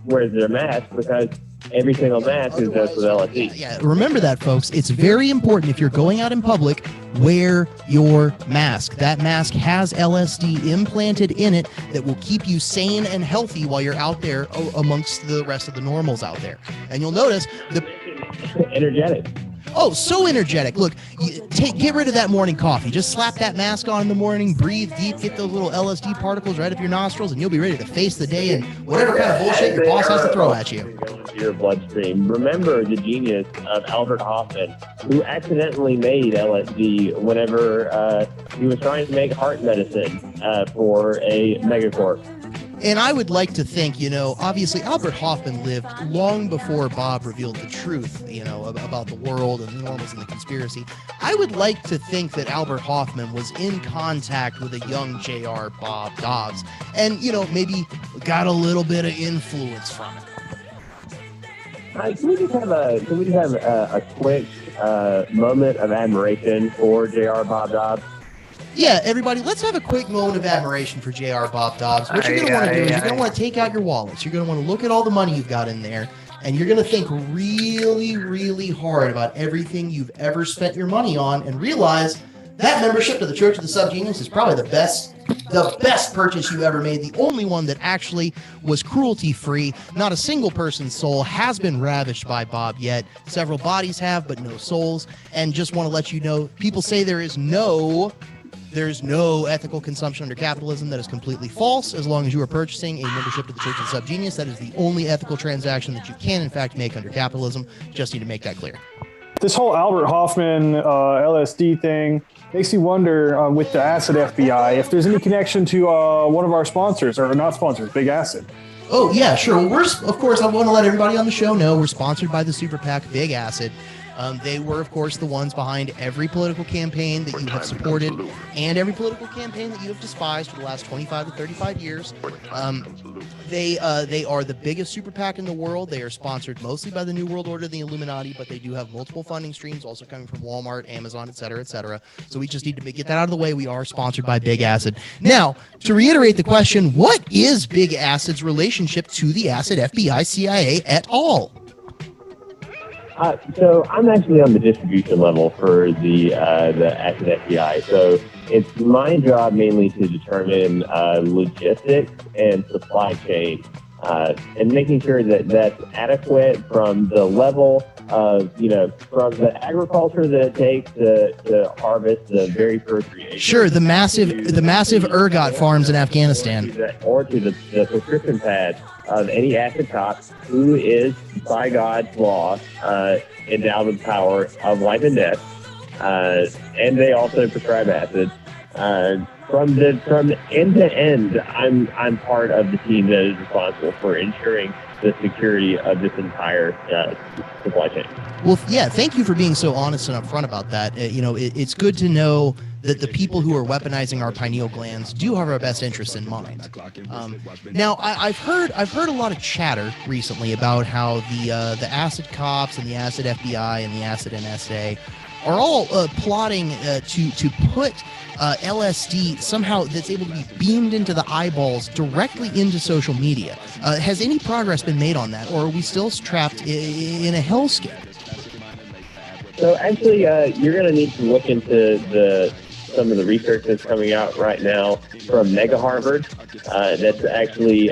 Speaker 8: wears their mask, because every single mask is dosed with LSD.
Speaker 1: Yeah, remember that, folks. It's very important if you're going out in public, wear your mask. That mask has LSD implanted in it that will keep you sane and healthy while you're out there amongst the rest of the normals out there. And you'll notice
Speaker 8: energetic.
Speaker 1: Oh, so energetic. Look, get rid of that morning coffee. Just slap that mask on in the morning, breathe deep, get those little LSD particles right up your nostrils, and you'll be ready to face the day and whatever kind of bullshit your boss has to throw at you.
Speaker 8: Your bloodstream. Remember the genius of Albert Hoffman, who accidentally made LSD whenever he was trying to make heart medicine for a megacorp.
Speaker 1: And I would like to think, you know, obviously Albert Hoffman lived long before Bob revealed the truth, you know, about the world and the normals and the conspiracy. I would like to think that Albert Hoffman was in contact with a young J.R. Bob Dobbs and, you know, maybe got a little bit of influence from it.
Speaker 8: Can we just have a quick moment of admiration for J.R. Bob Dobbs?
Speaker 1: Yeah, everybody, let's have a quick moment of admiration for J.R. Bob Dobbs. What you're going to want to do is you're going to want to take out your wallets. You're going to want to look at all the money you've got in there. and you're going to think really, really hard about everything you've ever spent your money on and realize that membership to the Church of the Subgenius is probably the best purchase you ever made, the only one that actually was cruelty-free. Not a single person's soul has been ravished by Bob yet. Several bodies have, but no souls. And just want to let you know, people say there's no ethical consumption under capitalism. That is completely false. As long as you are purchasing a membership to the Church of the Subgenius, that is the only ethical transaction that you can, in fact, make under capitalism. Just need to make that clear.
Speaker 2: This whole Albert Hoffman LSD thing makes me wonder with the Acid FBI if there's any connection to one of our sponsors, or not sponsors, Big Acid.
Speaker 1: Oh, yeah, sure. Well, of course, I want to let everybody on the show know we're sponsored by the super PAC Big Acid. They were, of course, the ones behind every political campaign that you have supported and every political campaign that you have despised for the last 25 to 35 years. They are the biggest super PAC in the world. They are sponsored mostly by the New World Order, the Illuminati, but they do have multiple funding streams also coming from Walmart, Amazon, et cetera, et cetera. So we just need to get that out of the way. We are sponsored by Big Acid. Now, to reiterate the question, what is Big Acid's relationship to the Acid FBI, CIA et al.?
Speaker 8: So I'm actually on the distribution level for the Acid FBI. So it's my job mainly to determine logistics and supply chain, and making sure that that's adequate from the level of, from the agriculture that it takes to harvest the very first creation.
Speaker 1: Sure, the massive ergot farms in Afghanistan.
Speaker 8: Or to the prescription pad of any acid cop who is, by God's law, endowed with power of life and death. And they also prescribe acid. From end to end, I'm part of the team that is responsible for ensuring the security of this entire supply chain.
Speaker 1: Well, yeah, thank you for being so honest and upfront about that. It's good to know that the people who are weaponizing our pineal glands do have our best interests in mind. Now, I've heard a lot of chatter recently about how the acid cops and the acid FBI and the acid NSA are all plotting to put LSD somehow that's able to be beamed into the eyeballs directly into social media. Has any progress been made on that, or are we still trapped in a hellscape?
Speaker 8: So actually, you're going to need to look into some of the research that's coming out right now from Mega Harvard. That's actually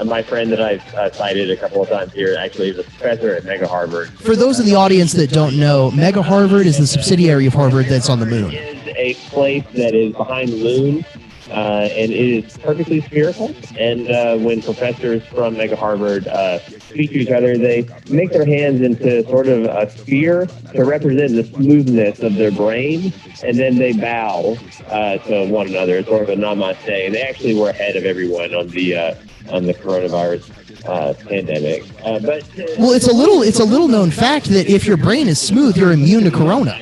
Speaker 8: my friend that I've cited a couple of times here, actually is a professor at Mega Harvard.
Speaker 1: For those in the audience that don't know, Mega Harvard is the subsidiary of Harvard that's on the moon.
Speaker 8: It is a place that is behind the moon, and it is perfectly spherical. And when professors from Mega Harvard speak to each other, they make their hands into sort of a sphere to represent the smoothness of their brain, and then they bow to one another. It's sort of a namaste. They actually were ahead of everyone on the coronavirus pandemic. Well,
Speaker 1: it's a little known fact that if your brain is smooth, you're immune to corona.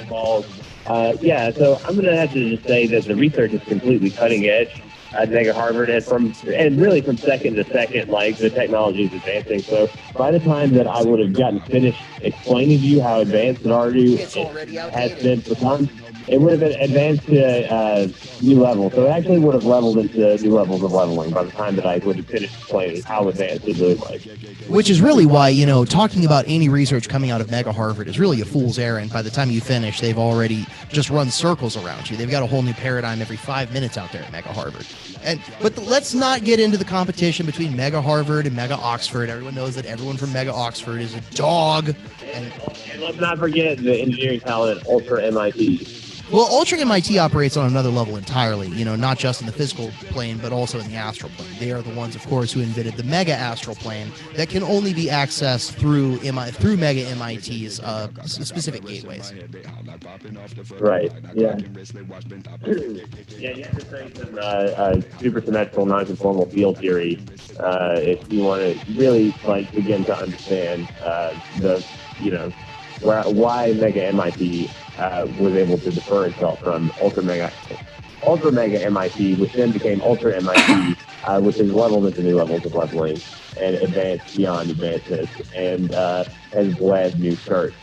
Speaker 8: So I'm going to have to just say that the research is completely cutting edge at Mega Harvard, and really from second to second, like the technology is advancing. So by the time that I would have gotten finished explaining to you how advanced it already has been become, it would have been advanced to a new level. So it actually would have leveled into new levels of leveling by the time that I would have finished explaining how advanced it really was.
Speaker 1: Which is really why, talking about any research coming out of Mega Harvard is really a fool's errand. By the time you finish, they've already just run circles around you. They've got a whole new paradigm every 5 minutes out there at Mega Harvard. But let's not get into the competition between Mega Harvard and Mega Oxford. Everyone knows that everyone from Mega Oxford is a dog. And
Speaker 8: let's not forget the engineering talent at Ultra MIT.
Speaker 1: Well, Ultra MIT operates on another level entirely, not just in the physical plane, but also in the astral plane. They are the ones, of course, who invented the mega astral plane that can only be accessed through Mega MIT's specific gateways.
Speaker 8: Right, yeah. You have to say some super symmetrical, non-conformal field theory if you want to really begin to understand why Mega MIT was able to defer itself from Ultra Mega Ultra Mega MIT, which then became Ultra MIT, which is leveled into new levels of leveling and advanced beyond advancements, and has bled new skirts.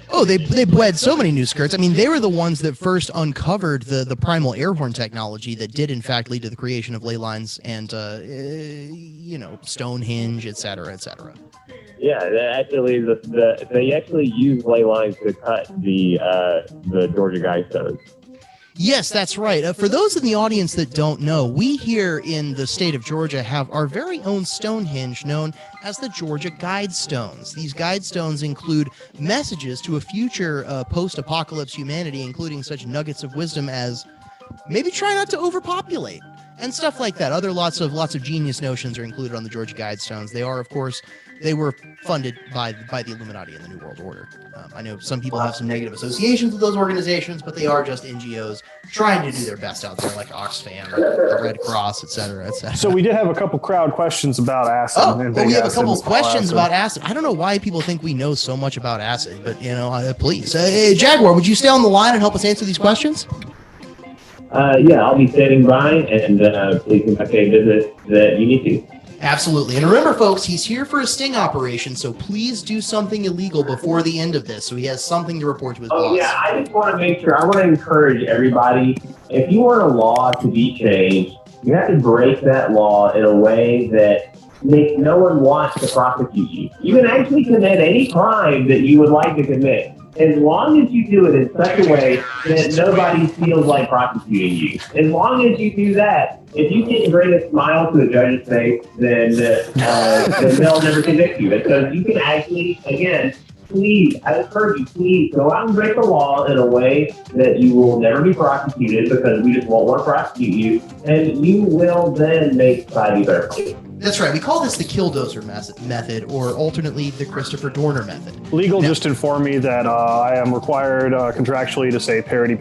Speaker 1: Oh, they bled so many new skirts. I mean, they were the ones that first uncovered the primal airhorn technology that did, in fact, lead to the creation of ley lines and, Stonehenge, et cetera, et cetera.
Speaker 8: Yeah, they actually use ley lines to cut the Georgia Guidestones.
Speaker 1: Yes, that's right. For those in the audience that don't know, we here in the state of Georgia have our very own Stonehenge known as the Georgia Guidestones. These Guidestones include messages to a future post-apocalypse humanity, including such nuggets of wisdom as maybe try not to overpopulate and stuff like that. Lots of genius notions are included on the Georgia Guidestones. They are, of course, they were funded by the Illuminati and the New World Order. I know some people have some negative associations with those organizations, but they are just NGOs trying to do their best out there, like Oxfam, the Red Cross, et cetera, et cetera.
Speaker 2: So we did have a couple crowd questions about acid.
Speaker 1: We have a couple questions about acid. I don't know why people think we know so much about acid, but, please. Hey, Jaguar, would you stay on the line and help us answer these questions?
Speaker 8: Yeah, I'll be standing by, and please conduct a visit that you need to.
Speaker 1: Absolutely. And remember, folks, he's here for a sting operation, so please do something illegal before the end of this so he has something to report to his boss.
Speaker 8: Yeah, I just want to make sure, I want to encourage everybody, if you want a law to be changed, you have to break that law in a way that makes no one want to prosecute you. You can actually commit any crime that you would like to commit, as long as you do it in such a way that nobody feels like prosecuting you. As long as you do that, if you can bring a smile to a judge's face, then they'll never convict you. Because you can actually, again, please, I encourage you, please go out and break the law in a way that you will never be prosecuted, because we just won't want to prosecute you, and you will then make society better.
Speaker 1: That's right. We call this the Killdozer method, or alternately the Christopher Dorner method.
Speaker 2: Legal just informed me that I am required contractually to say parody in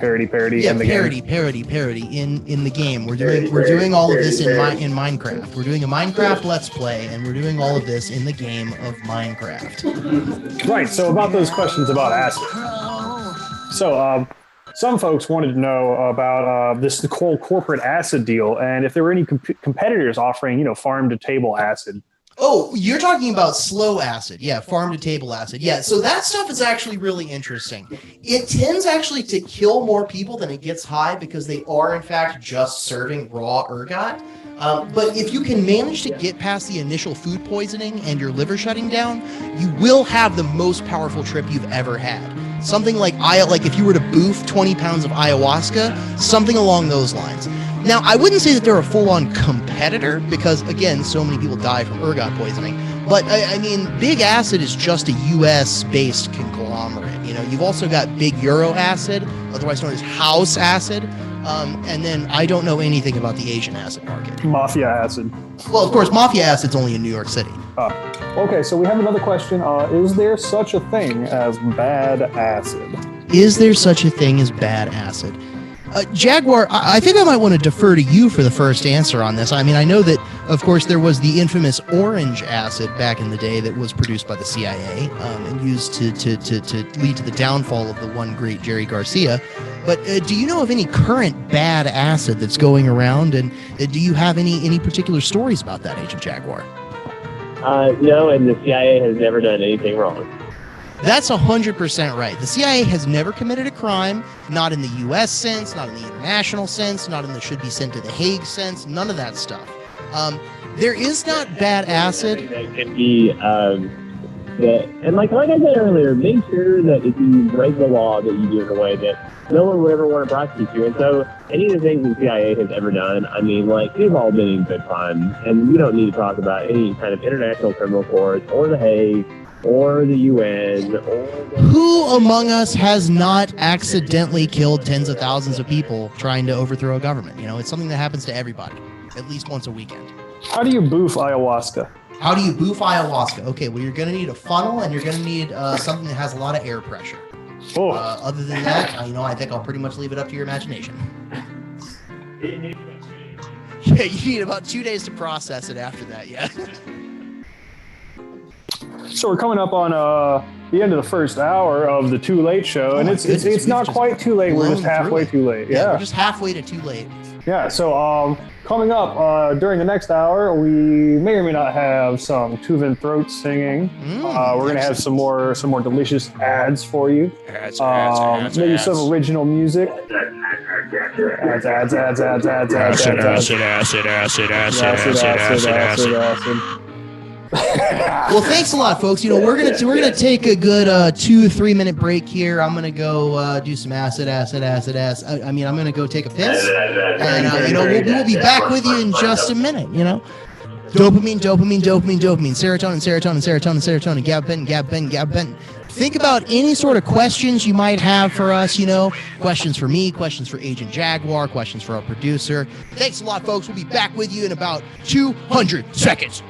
Speaker 2: the game. Parody
Speaker 1: in the game. We're doing all of this in Minecraft. We're doing a Minecraft Let's Play, and we're doing all of this in the game of Minecraft.
Speaker 2: Right. So about those questions about acid. So some folks wanted to know about this whole corporate acid deal, and if there were any competitors offering, farm-to-table acid.
Speaker 1: Oh, you're talking about slow acid. Yeah, farm-to-table acid. Yeah, so that stuff is actually really interesting. It tends actually to kill more people than it gets high, because they are, in fact, just serving raw ergot. But if you can manage to get past the initial food poisoning and your liver shutting down, you will have the most powerful trip you've ever had. Something like if you were to boof 20 pounds of ayahuasca, something along those lines. Now, I wouldn't say that they're a full-on competitor, because, again, so many people die from ergot poisoning. But, I mean, Big Acid is just a U.S.-based conglomerate. You've also got Big Euro Acid, otherwise known as House Acid. And then I don't know anything about the Asian acid market.
Speaker 2: Mafia acid.
Speaker 1: Well, of course, Mafia acid's only in New York City.
Speaker 2: Okay, so we have another question. Is there such a thing as bad acid?
Speaker 1: Is there such a thing as bad acid? Jaguar, I think I might want to defer to you for the first answer on this. I mean, I know that, of course, there was the infamous orange acid back in the day that was produced by the CIA and used to lead to the downfall of the one great Jerry Garcia. But do you know of any current bad acid that's going around, and do you have any particular stories about that, Agent Jaguar?
Speaker 8: No, and the CIA has never done anything wrong.
Speaker 1: That's 100% right. The CIA has never committed a crime, not in the U.S. sense, not in the international sense, not in the should be sent to the Hague sense, none of that stuff. There is not bad acid.
Speaker 8: That can be, and like I said earlier, make sure that if you break the law, that you do it in a way that no one would ever want to prosecute you. And so any of the things the CIA has ever done, I mean, they've all been in good fun, and we don't need to talk about any kind of international criminal courts or the Hague or the UN.
Speaker 1: Who among us has not accidentally killed tens of thousands of people trying to overthrow a government? It's something that happens to everybody, at least once a weekend.
Speaker 2: How do you boof ayahuasca?
Speaker 1: How do you boof ayahuasca? Okay, well, you're going to need a funnel, and you're going to need something that has a lot of air pressure.
Speaker 2: Oh.
Speaker 1: Other than that, I think I'll pretty much leave it up to your imagination. Yeah, you need about 2 days to process it after that, yeah.
Speaker 2: So we're coming up on the end of the first hour of the Too Late show, and it's not quite too late. We're just halfway too late.
Speaker 1: Yeah, we're just halfway to too late.
Speaker 2: Yeah. So coming up during the next hour, we may or may not have some Tuvan throat singing. We're gonna have some more delicious ads for you. Maybe some original music. Acid.
Speaker 1: Well, thanks a lot, folks. You know, we're gonna take a good 2-3 minute break here. I'm gonna go do some acid. I mean, I'm gonna go take a piss, and you know, we'll be back with you in just a minute. You know, dopamine, serotonin, gab Ben. Think about any sort of questions you might have for us. You know, questions for me, questions for Agent Jaguar, questions for our producer. Thanks a lot, folks. We'll be back with you in about 200 seconds.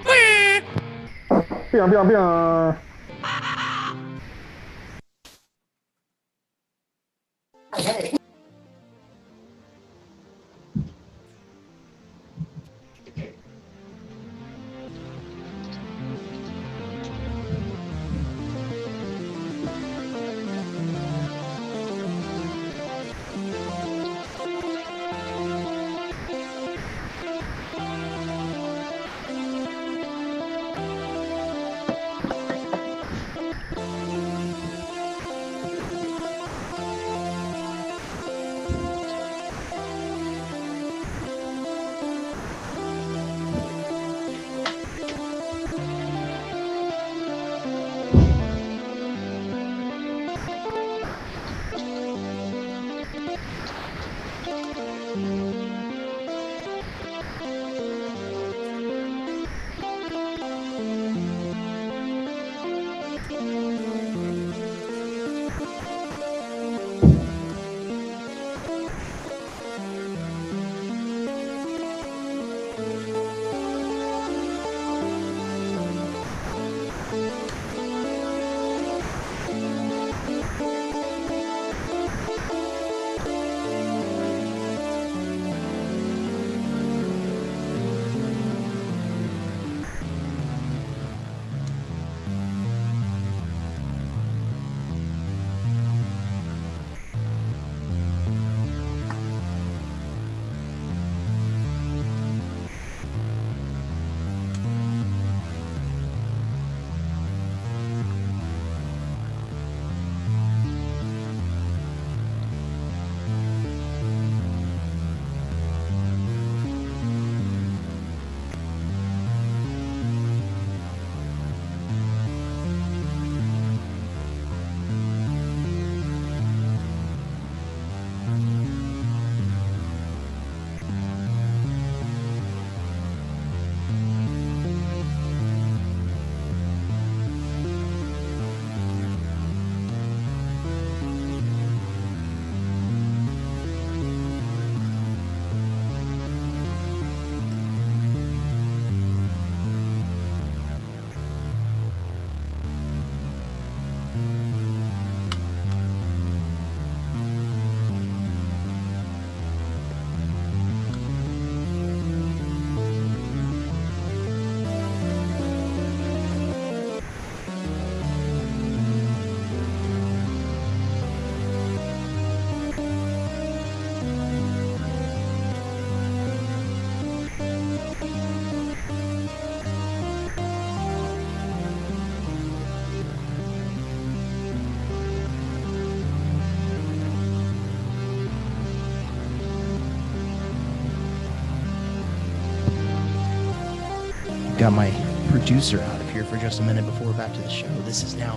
Speaker 1: Got my producer out of here for just a minute before we're back to the show. This is now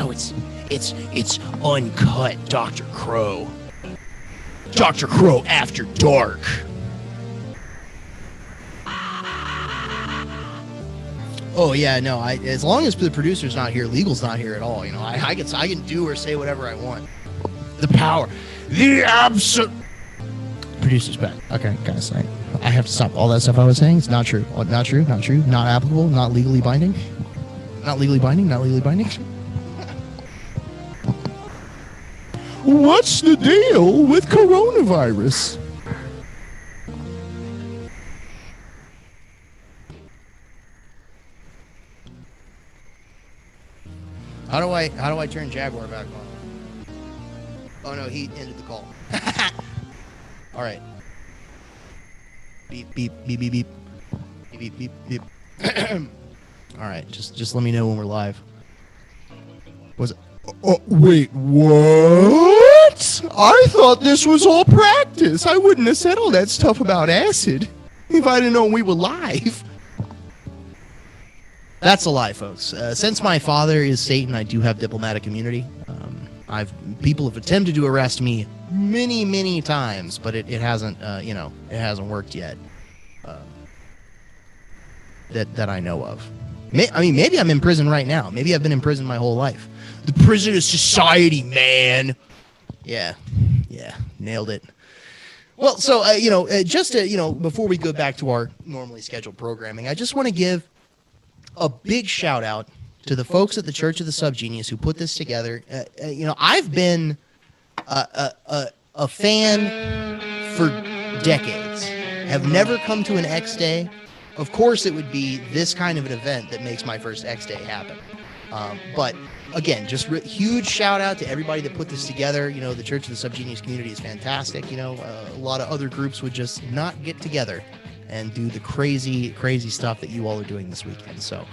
Speaker 1: it's uncut Dr. Crow. Dr. Crow After Dark. Oh yeah, no. As long as the producer's not here, legal's not here at all. You know, I can do or say whatever I want. The power, the absolute. Producer's back. Okay, guys, I have to stop all that stuff I was saying. It's not true. Not true. Not true. Not applicable. Not legally binding. Not legally binding. Not legally binding. What's the deal with coronavirus? How do I turn Jaguar back on? Oh no, he ended the call. All right. Beep beep beep beep beep beep beep beep beep. All right, just let me know when we're live. Was it? Oh, wait, what? I thought this was all practice. I wouldn't have said all that stuff about acid if I didn't know we were live. That's a lie, folks. Since my father is Satan, I do have diplomatic immunity. People have attempted to arrest me many times, but it hasn't, it hasn't worked yet. That I know of. Maybe I'm in prison right now. Maybe I've been in prison my whole life. The prison of society, man. Yeah, nailed it. Well, so before we go back to our normally scheduled programming, I just want to give a big shout out to the folks at the Church of the Subgenius who put this together. I've been a fan for decades. Have never come to an X Day. Of course, it would be this kind of an event that makes my first X Day happen. But again, just huge shout out to everybody that put this together. The Church of the Subgenius community is fantastic. A lot of other groups would just not get together and do the crazy stuff that you all are doing this weekend. So,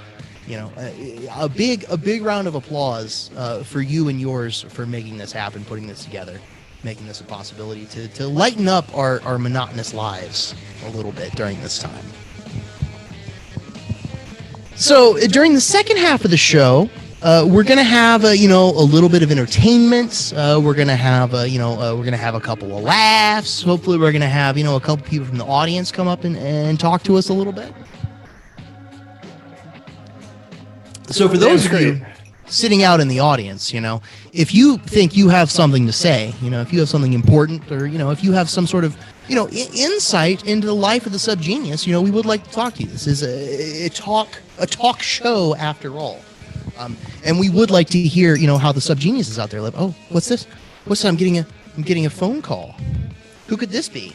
Speaker 1: a big round of applause for you and yours for making this happen, putting this together, making this a possibility to lighten up our monotonous lives a little bit during this time. So during the second half of the show, we're gonna have a little bit of entertainment. We're gonna have a couple of laughs. Hopefully, we're gonna have a couple people from the audience come up and talk to us a little bit. So for those of you sitting out in the audience, if you think you have something to say, if you have something important, or if you have some sort of insight into the life of the Subgenius, we would like to talk to you. This is a talk show after all. And we would like to hear, how the Subgenius is out there live. Oh, what's this? What's that? I'm getting a phone call. Who could this be?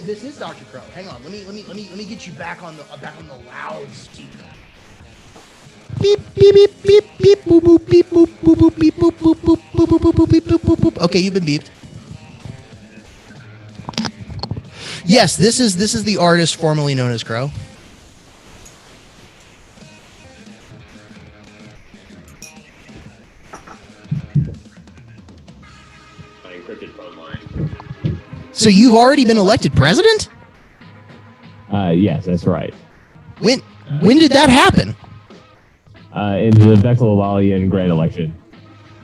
Speaker 1: This is Dr. Crow. Hang on. Let me get you back on the loudspeaker. Beep beep beep beep beep boop boop beep boop boop boop beep boop boop boop boop boop boop beep boop boop boop. Okay, you've been beeped. Yes, this is the artist formerly known as Crow. So you've already been elected president?
Speaker 8: Yes, that's right.
Speaker 1: When did that happen?
Speaker 8: In the Bechtel-Lawalian grand election.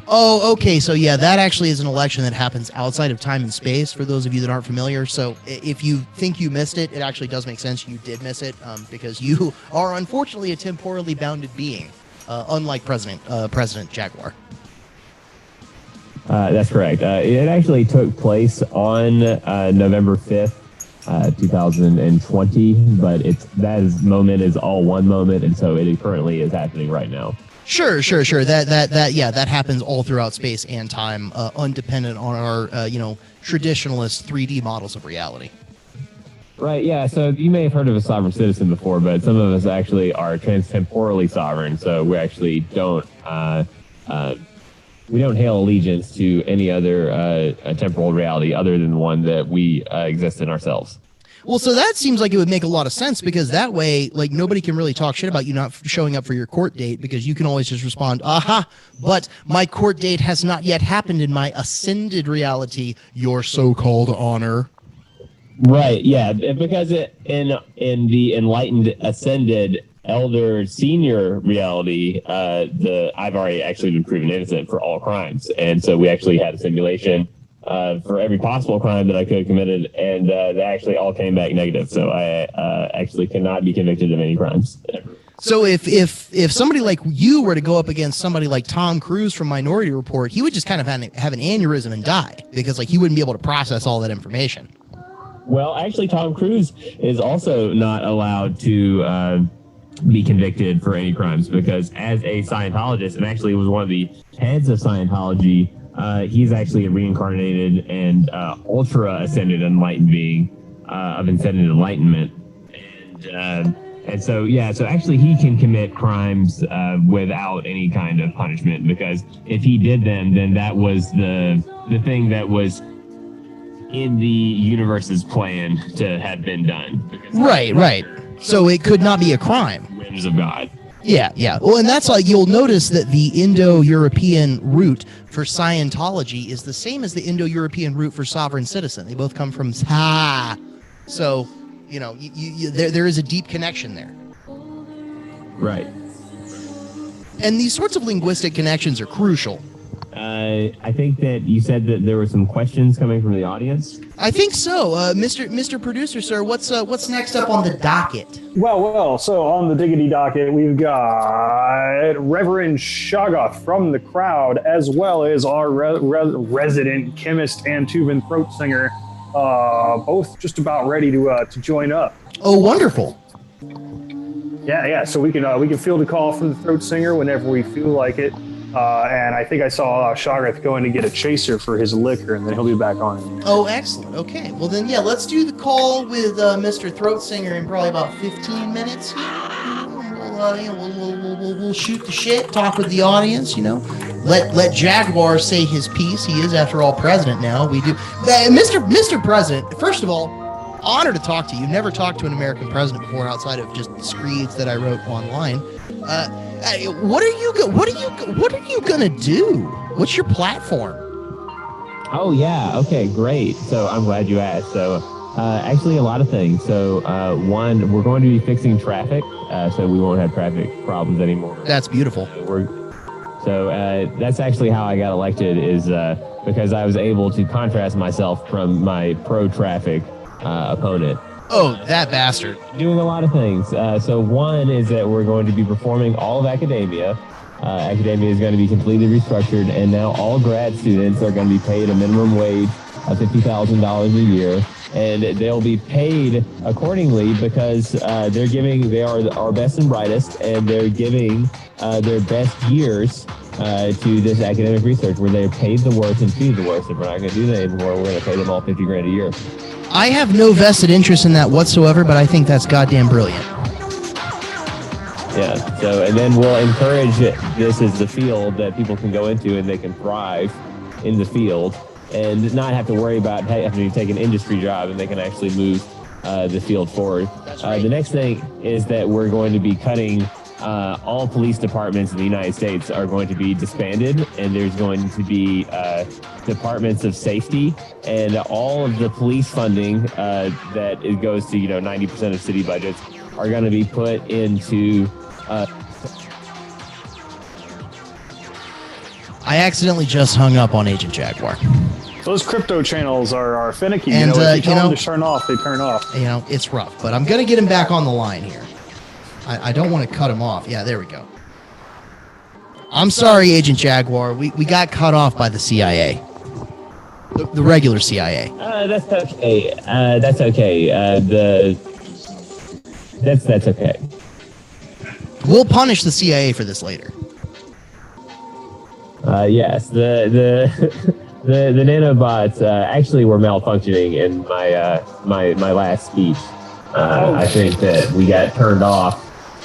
Speaker 1: Oh, okay. So yeah, that actually is an election that happens outside of time and space, for those of you that aren't familiar. So if you think you missed it, it actually does make sense. You did miss it because you are unfortunately a temporally bounded being, unlike President Jaguar.
Speaker 8: That's correct. It actually took place on November 5th, 2020, but moment is all one moment, and so it currently is happening right now.
Speaker 1: Sure. That happens all throughout space and time, undependent on our traditionalist 3D models of reality.
Speaker 8: Right, yeah, so you may have heard of a sovereign citizen before, but some of us actually are transtemporally sovereign, so we actually don't hail allegiance to any other temporal reality other than the one that we exist in ourselves.
Speaker 1: Well, so that seems like it would make a lot of sense, because that way, nobody can really talk shit about you not showing up for your court date, because you can always just respond, aha, but my court date has not yet happened in my ascended reality, your so-called honor.
Speaker 8: Right, yeah, because in the enlightened, ascended, elder, senior reality, I've already actually been proven innocent for all crimes, and so we actually had a simulation for every possible crime that I could have committed, and they actually all came back negative. So I actually cannot be convicted of any crimes.
Speaker 1: So if somebody like you were to go up against somebody like Tom Cruise from Minority Report, he would just kind of have an aneurysm and die, because he wouldn't be able to process all that information.
Speaker 8: Well, actually, Tom Cruise is also not allowed to be convicted for any crimes, because as a Scientologist, and actually was one of the heads of Scientology, he's actually a reincarnated and ultra ascended enlightened being of ascended enlightenment, and
Speaker 4: And so, so actually he can commit crimes without any kind of punishment, because if he did them, then that was the thing that was in the universe's plan to have been done.
Speaker 1: Right. So it could not be a crime.
Speaker 4: Whims of God.
Speaker 1: Yeah. Well, and that's like, you'll notice that the Indo-European root for Scientology is the same as the Indo-European root for sovereign citizen. They both come from Sa. So, there is a deep connection there.
Speaker 4: Right.
Speaker 1: And these sorts of linguistic connections are crucial.
Speaker 4: I think that you said that there were some questions coming from the audience.
Speaker 1: I think so. Mr. Producer, sir, what's next up on the docket?
Speaker 2: Well. So on the diggity docket, we've got Reverend Shoggoth from the crowd, as well as our resident chemist and tube and throat singer, both just about ready to join up.
Speaker 1: Oh, wonderful.
Speaker 2: Yeah. So we can field a call from the throat singer whenever we feel like it. And I think I saw Shoggoth going to get a chaser for his liquor, and then he'll be back on.
Speaker 1: Oh, excellent. Okay. Well, then, let's do the call with Mr. Throat Singer in probably about 15 minutes. We'll shoot the shit, talk with the audience, Let Jaguar say his piece. He is, after all, president now. We do. Mr. President, first of all, honor to talk to you. Never talked to an American president before outside of just screeds that I wrote online. What are you gonna do? What's your platform?
Speaker 4: Oh yeah, okay, great. So I'm glad you asked. So actually a lot of things. So one, we're going to be fixing traffic, so we won't have traffic problems anymore.
Speaker 1: That's beautiful.
Speaker 4: So that's actually how I got elected, is because I was able to contrast myself from my pro-traffic opponent.
Speaker 1: Oh, that bastard.
Speaker 4: Doing a lot of things. So one is that we're going to be performing all of academia. Academia is going to be completely restructured, and now all grad students are going to be paid a minimum wage of $50,000 a year, and they'll be paid accordingly because they are our best and brightest, and they're giving their best years to this academic research, where they're paid the worst and feed the worst. If we're not going to do that anymore, we're going to pay them all $50,000 a year.
Speaker 1: I have no vested interest in that whatsoever, but I think that's goddamn brilliant.
Speaker 4: Yeah. So, and then we'll encourage this as the field that people can go into, and they can thrive in the field and not have to worry about having to take an industry job, and they can actually move the field forward. The next thing is that we're going to be cutting all police departments in the United States are going to be disbanded, and there's going to be departments of safety, and all of the police funding that it goes to 90% of city budgets are going to be put into
Speaker 1: I accidentally just hung up on Agent Jaguar.
Speaker 2: Those crypto channels are finicky.
Speaker 1: And,
Speaker 2: if you tell them to turn off, they turn off.
Speaker 1: It's rough, but I'm going to get him back on the line here. I don't want to cut him off. Yeah, there we go. I'm sorry, Agent Jaguar. We got cut off by the CIA. The regular CIA.
Speaker 4: That's okay. That's okay. That's okay.
Speaker 1: We'll punish the CIA for this later.
Speaker 4: Yes, the nanobots actually were malfunctioning in my last speech. I think that we got turned off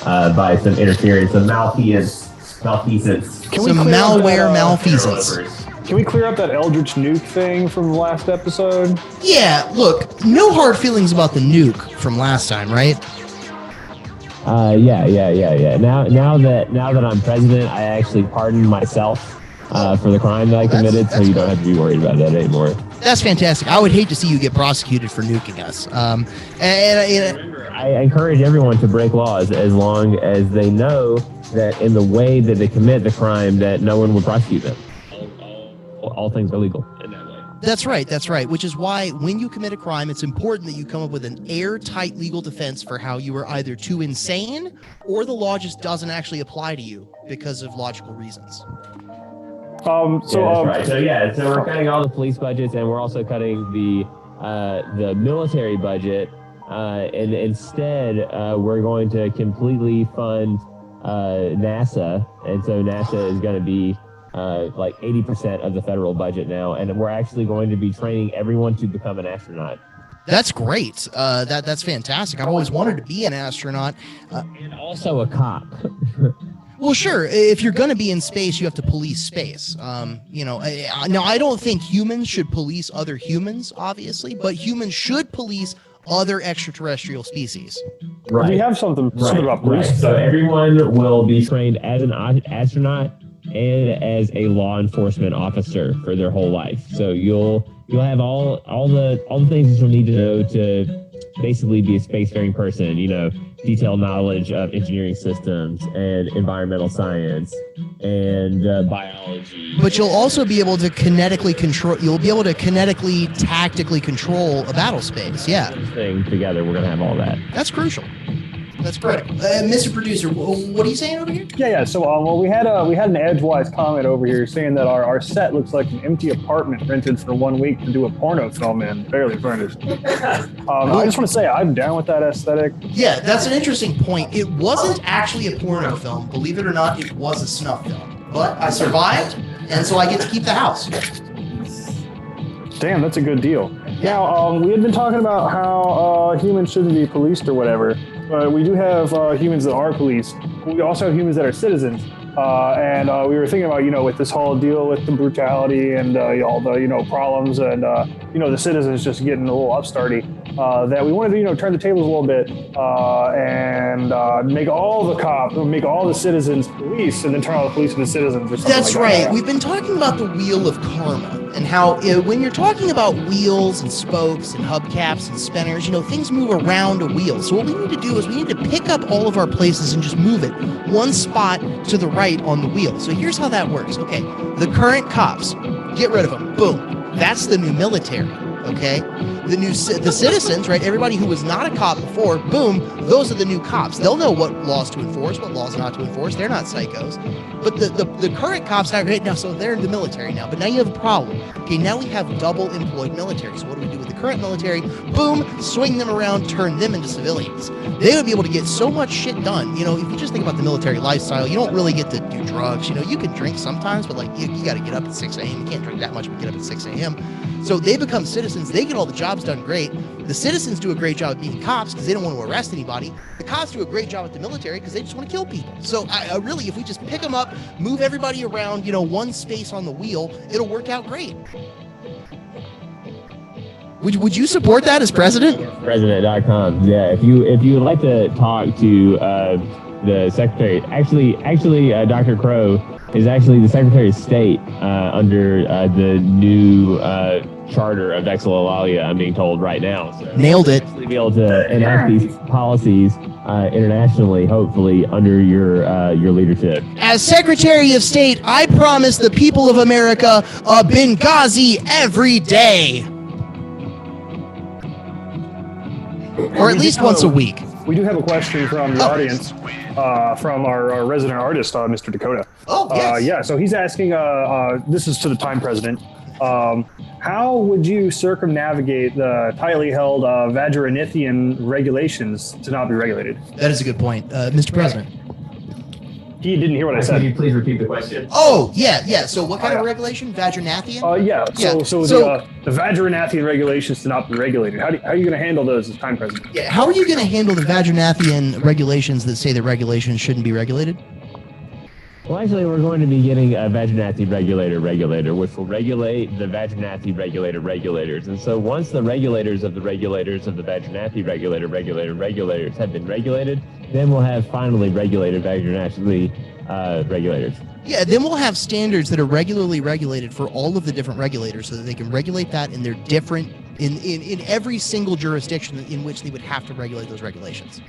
Speaker 4: by some interference, some malfeasance.
Speaker 1: Some malware malfeasance.
Speaker 2: Can we clear up that Eldritch nuke thing from the last episode?
Speaker 1: Yeah, look, no hard feelings about the nuke from last time, right?
Speaker 4: Yeah. Now that I'm president, I actually pardoned myself for the crime that I committed, so you don't have to be worried about that anymore.
Speaker 1: That's fantastic. I would hate to see you get prosecuted for nuking us.
Speaker 4: I encourage everyone to break laws as long as they know that in the way that they commit the crime, that no one will prosecute them. All things are legal in that way.
Speaker 1: That's right. Which is why when you commit a crime, it's important that you come up with an airtight legal defense for how you were either too insane or the law just doesn't actually apply to you because of logical reasons.
Speaker 4: That's right. So we're cutting all the police budgets, and we're also cutting the military budget, and instead we're going to completely fund NASA, and so NASA is going to be like 80% of the federal budget now, and we're actually going to be training everyone to become an astronaut.
Speaker 1: That's great. That's fantastic. I've always wanted to be an astronaut.
Speaker 8: And also a cop.
Speaker 1: Well, sure. If you're going to be in space, you have to police space. Now, I don't think humans should police other humans, obviously, but humans should police other extraterrestrial species.
Speaker 2: Right. We have something about police.
Speaker 8: Right. So everyone will be trained as an astronaut and as a law enforcement officer for their whole life. So you'll have all the things that you'll need to know to basically be a spacefaring person. Detailed knowledge of engineering systems and environmental science and biology.
Speaker 1: But you'll also be able to kinetically control. You'll be able to kinetically, tactically control a battle space. Yeah.
Speaker 8: Thing together, we're gonna have all that.
Speaker 1: That's crucial. That's critical. Mr. Producer, what are you saying over here?
Speaker 2: Yeah. So, well, we had an edgewise comment over here saying that our set looks like an empty apartment rented for 1 week to do a porno film in, barely furnished. I just want to say I'm down with that aesthetic.
Speaker 1: Yeah, that's an interesting point. It wasn't actually a porno film. Believe it or not, it was a snuff film. But I survived, and so I get to keep the house.
Speaker 2: Damn, that's a good deal. Now, we had been talking about how humans shouldn't be policed or whatever. We do have humans that are policed. We also have humans that are citizens. And we were thinking about, with this whole deal with the brutality and all the, problems and, the citizens just getting a little upstarty, that we wanted to, turn the tables a little bit and make all the citizens police and then turn all the police into citizens or something.
Speaker 1: That's like right. That. We've been talking about the wheel of karma and how when you're talking about wheels and spokes and hubcaps and spinners, things move around a wheel. So what we need to do is we need to pick up all of our places and just move it one spot to the right on the wheel. So here's how that works. Okay, the current cops, get rid of them. Boom. That's the new military. Okay, the citizens, right? Everybody who was not a cop before, boom, those are the new cops. They'll know what laws to enforce, what laws not to enforce. They're not psychos. But the current cops right now, so they're in the military now. But now you have a problem. Okay, now we have double employed military. So what do we do with the current military? Boom, swing them around, turn them into civilians. They would be able to get so much shit done. If you just think about the military lifestyle, you don't really get to do drugs. You can drink sometimes, but you got to get up at 6 a.m. You can't drink that much, but get up at 6 a.m. So they become citizens. They get all the jobs done great. The citizens do a great job at being cops because they don't want to arrest anybody. The cops do a great job at the military because they just want to kill people. So I really, if we just pick them up, move everybody around, one space on the wheel, it'll work out great. Would you support that as president?
Speaker 8: President.com. Yeah. If you would like to talk to the secretary, actually, Dr. Crow is actually the Secretary of State under the new charter of Exolalia, I'm being told right now. So
Speaker 1: nailed it.
Speaker 8: Be able to enact these policies internationally, hopefully, under your leadership.
Speaker 1: As Secretary of State, I promise the people of America a Benghazi every day. Or at least once a week.
Speaker 2: We do have a question from the audience, from our resident artist, Mr. Dakota.
Speaker 1: Oh, yes.
Speaker 2: Yeah, so he's asking, this is to the time president, how would you circumnavigate the tightly held Vajranithian regulations to not be regulated?
Speaker 1: That is a good point. Mr. President.
Speaker 2: He didn't hear what I said.
Speaker 8: Can you please repeat the question?
Speaker 1: Oh, yeah. So what kind of regulation? Vajranathian?
Speaker 2: So the Vajranathian regulations to not be regulated. How are you going to handle those as time president?
Speaker 1: Yeah, how are you going to handle the Vajranathian regulations that say that regulations shouldn't be regulated?
Speaker 8: Well, actually, we're going to be getting a Vajranathi regulator, which will regulate the Vajranathi regulators. And so once the regulators of the Vajranathi regulators have been regulated, then we'll have finally regulated Vajranathi regulators.
Speaker 1: Yeah, then we'll have standards that are regularly regulated for all of the different regulators so that they can regulate that in their different, in every single jurisdiction in which they would have to regulate those regulations.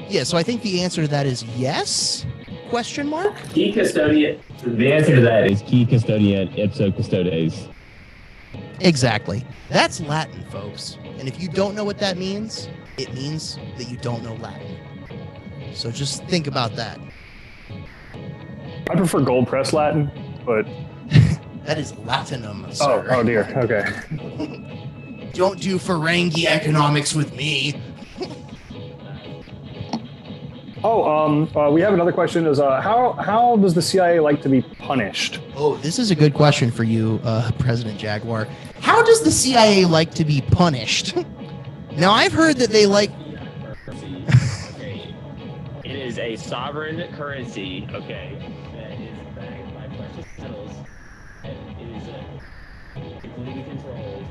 Speaker 1: Yeah, so I think the answer to that is yes? Question mark?
Speaker 8: Key custodian. The answer to that is key custodian ipso custodes.
Speaker 1: Exactly. That's Latin, folks. And if you don't know what that means, it means that you don't know Latin. So just think about that.
Speaker 2: I prefer gold press Latin, but...
Speaker 1: That is Latinum, sir.
Speaker 2: Oh dear. Okay.
Speaker 1: Don't do Ferengi economics with me.
Speaker 2: We have another question. Is how does the CIA like to be punished?
Speaker 1: Oh, this is a good question for you, President Jaguar. How does the CIA like to be punished? Now, I've heard that they like.
Speaker 8: It is a sovereign currency, okay, that is backed by precious metals, and it is completely controlled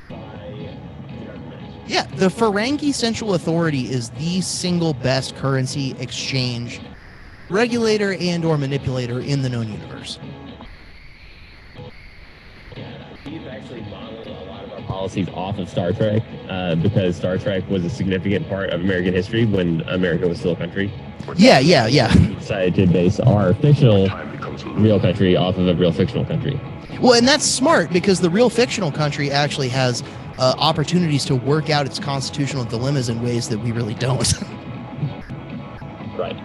Speaker 8: by the government.
Speaker 1: Yeah, the Ferengi Central Authority is the single best currency exchange regulator and or manipulator in the known universe.
Speaker 8: We've actually modeled a lot of our policies off of Star Trek because Star Trek was a significant part of American history when America was still a country.
Speaker 1: Yeah.
Speaker 8: We decided to base our fictional real country off of a real fictional country.
Speaker 1: Well, and that's smart because the real fictional country actually has opportunities to work out its constitutional dilemmas in ways that we really don't.
Speaker 8: Right.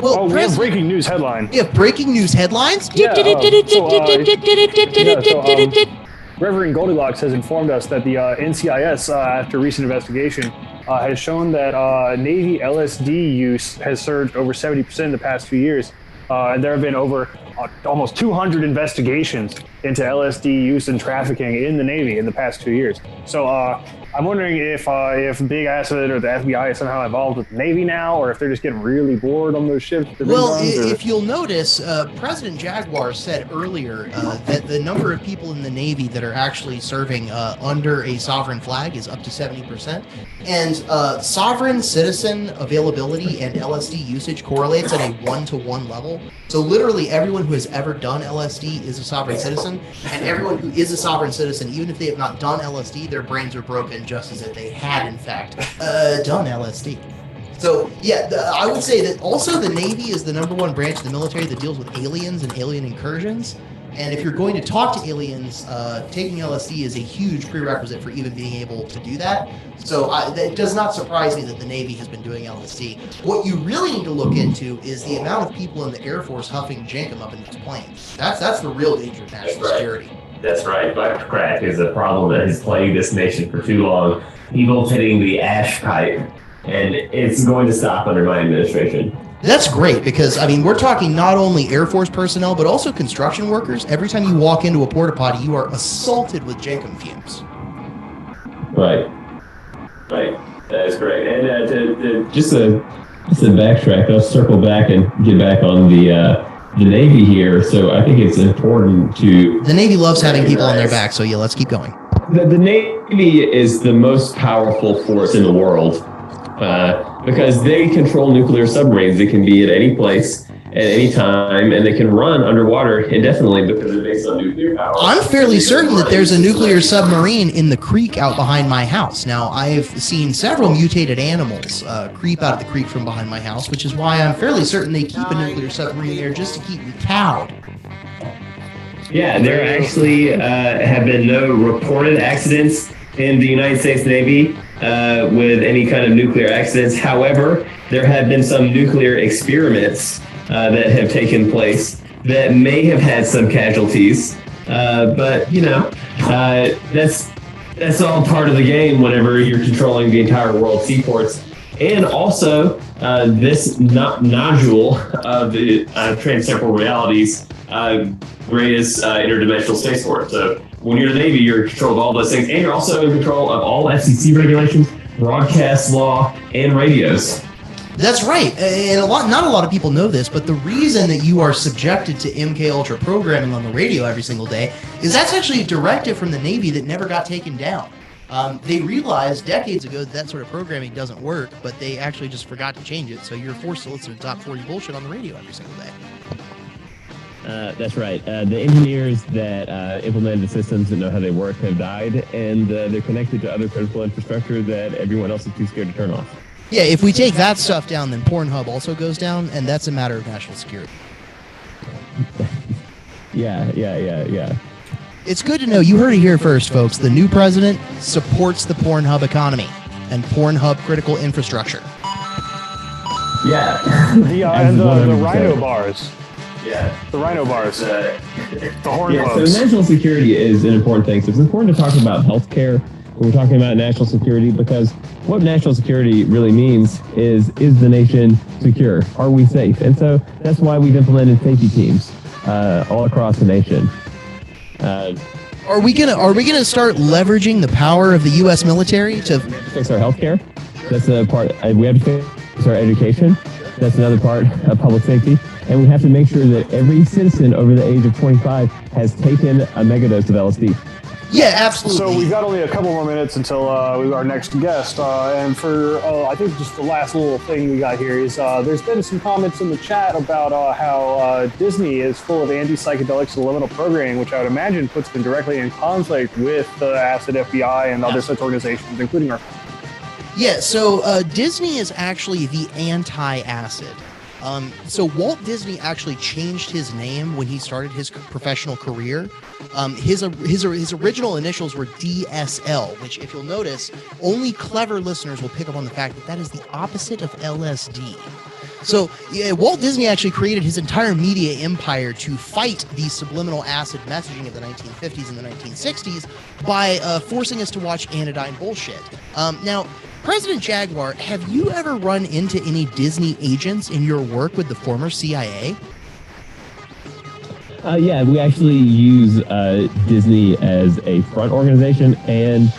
Speaker 1: Well,
Speaker 2: we have breaking news headline.
Speaker 1: Yeah, breaking news headlines?
Speaker 2: Reverend Goldilocks has informed us that the NCIS, after recent investigation, has shown that Navy LSD use has surged over 70% in the past few years. And there have been over almost 200 investigations into LSD use and trafficking in the Navy in the past 2 years. So I'm wondering if Big Acid or the FBI is somehow involved with the Navy now, or if they're just getting really bored on those ships.
Speaker 1: Well, if you'll notice, President Jaguar said earlier that the number of people in the Navy that are actually serving under a sovereign flag is up to 70%. And sovereign citizen availability and LSD usage correlates at a 1-to-1 level. So literally everyone who has ever done LSD is a sovereign citizen, and everyone who is a sovereign citizen, even if they have not done LSD, their brains are broken just as if they had, in fact, done LSD. So, yeah, I would say that also the Navy is the #1 branch of the military that deals with aliens and alien incursions. And if you're going to talk to aliens, taking LSD is a huge prerequisite for even being able to do that. So it does not surprise me that the Navy has been doing LSD. What you really need to look into is the amount of people in the Air Force huffing jankum up in these planes. That's the real danger of national security.
Speaker 8: That's right. Black crack is a problem that has plagued this nation for too long. People hitting the ash pipe, and it's going to stop under my administration.
Speaker 1: That's great because, I mean, we're talking not only Air Force personnel, but also construction workers. Every time you walk into a porta potty, you are assaulted with jankum fumes.
Speaker 8: Right. That is great. And just to backtrack, I'll circle back and get back on the Navy here. So I think it's important to...
Speaker 1: The Navy loves having people on their back, so yeah, let's keep going.
Speaker 8: The Navy is the most powerful force in the world. Because they control nuclear submarines. They can be at any place at any time, and they can run underwater indefinitely because they're based on nuclear power.
Speaker 1: I'm fairly certain that there's a nuclear submarine in the creek out behind my house. Now, I've seen several mutated animals creep out of the creek from behind my house, which is why I'm fairly certain they keep a nuclear submarine there just to keep me cowed.
Speaker 8: Yeah, there actually have been no reported accidents in the United States Navy with any kind of nuclear accidents. However, there have been some nuclear experiments that have taken place that may have had some casualties. But, you know, that's all part of the game whenever you're controlling the entire world's seaports. And also, this nodule of the Trans-Temporal Realities greatest interdimensional spaceport. So when you're the Navy, you're in control of all those things, and you're also in control of all FCC regulations, broadcast law, and radios.
Speaker 1: That's right, and not a lot of people know this, but the reason that you are subjected to MK Ultra programming on the radio every single day is that's actually a directive from the Navy that never got taken down. They realized decades ago that sort of programming doesn't work, but they actually just forgot to change it, so you're forced to listen to top 40 bullshit on the radio every single day.
Speaker 8: That's right. The engineers that implemented the systems and know how they work have died, and they're connected to other critical infrastructure that everyone else is too scared to turn off.
Speaker 1: Yeah, if we take that stuff down, then Pornhub also goes down, and that's a matter of national security.
Speaker 8: Yeah.
Speaker 1: It's good to know. You heard it here first, folks. The new president supports the Pornhub economy and Pornhub critical infrastructure.
Speaker 8: Yeah.
Speaker 2: And the Rhino bars.
Speaker 8: Yeah.
Speaker 2: The Rhino bars. The horn
Speaker 8: yeah,
Speaker 2: clubs.
Speaker 8: so national security is an important thing. So it's important to talk about healthcare
Speaker 7: we're talking about national security, because what national security really means is the nation secure? Are we safe? And so that's why we've implemented safety teams all across the nation.
Speaker 1: Are we gonna start leveraging the power of the U.S. military to
Speaker 7: fix our healthcare? That's a part. We have to fix our education. That's another part of public safety. And we have to make sure that every citizen over the age of 25 has taken a megadose of LSD.
Speaker 1: Yeah, absolutely.
Speaker 2: So we've got only a couple more minutes until our next guest. And for, I think just the last little thing we got here is there's been some comments in the chat about how Disney is full of anti-psychedelic subliminal programming, which I would imagine puts them directly in conflict with the ACID FBI and other such organizations, including our...
Speaker 1: Yeah, so Disney is actually the anti-acid. So Walt Disney actually changed his name when he started his professional career. His original initials were DSL, which, if you'll notice, only clever listeners will pick up on the fact that that is the opposite of LSD. So yeah, Walt Disney actually created his entire media empire to fight the subliminal acid messaging of the 1950s and the 1960s by forcing us to watch anodyne bullshit. Now, President Jaguar, have you ever run into any Disney agents in your work with the former CIA?
Speaker 7: Yeah, we actually use Disney as a front organization and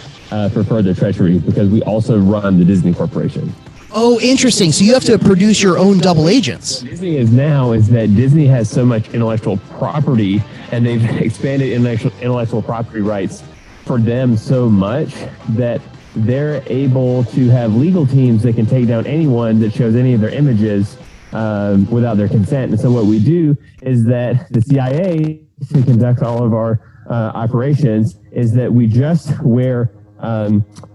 Speaker 7: for further treachery, because we also run the Disney Corporation.
Speaker 1: Oh, interesting. So you have to produce your own double agents.
Speaker 7: Disney is that Disney has so much intellectual property, and they've expanded intellectual property rights for them so much that they're able to have legal teams that can take down anyone that shows any of their images without their consent. And so what we do is that the CIA, to conduct all of our operations, is that we just wear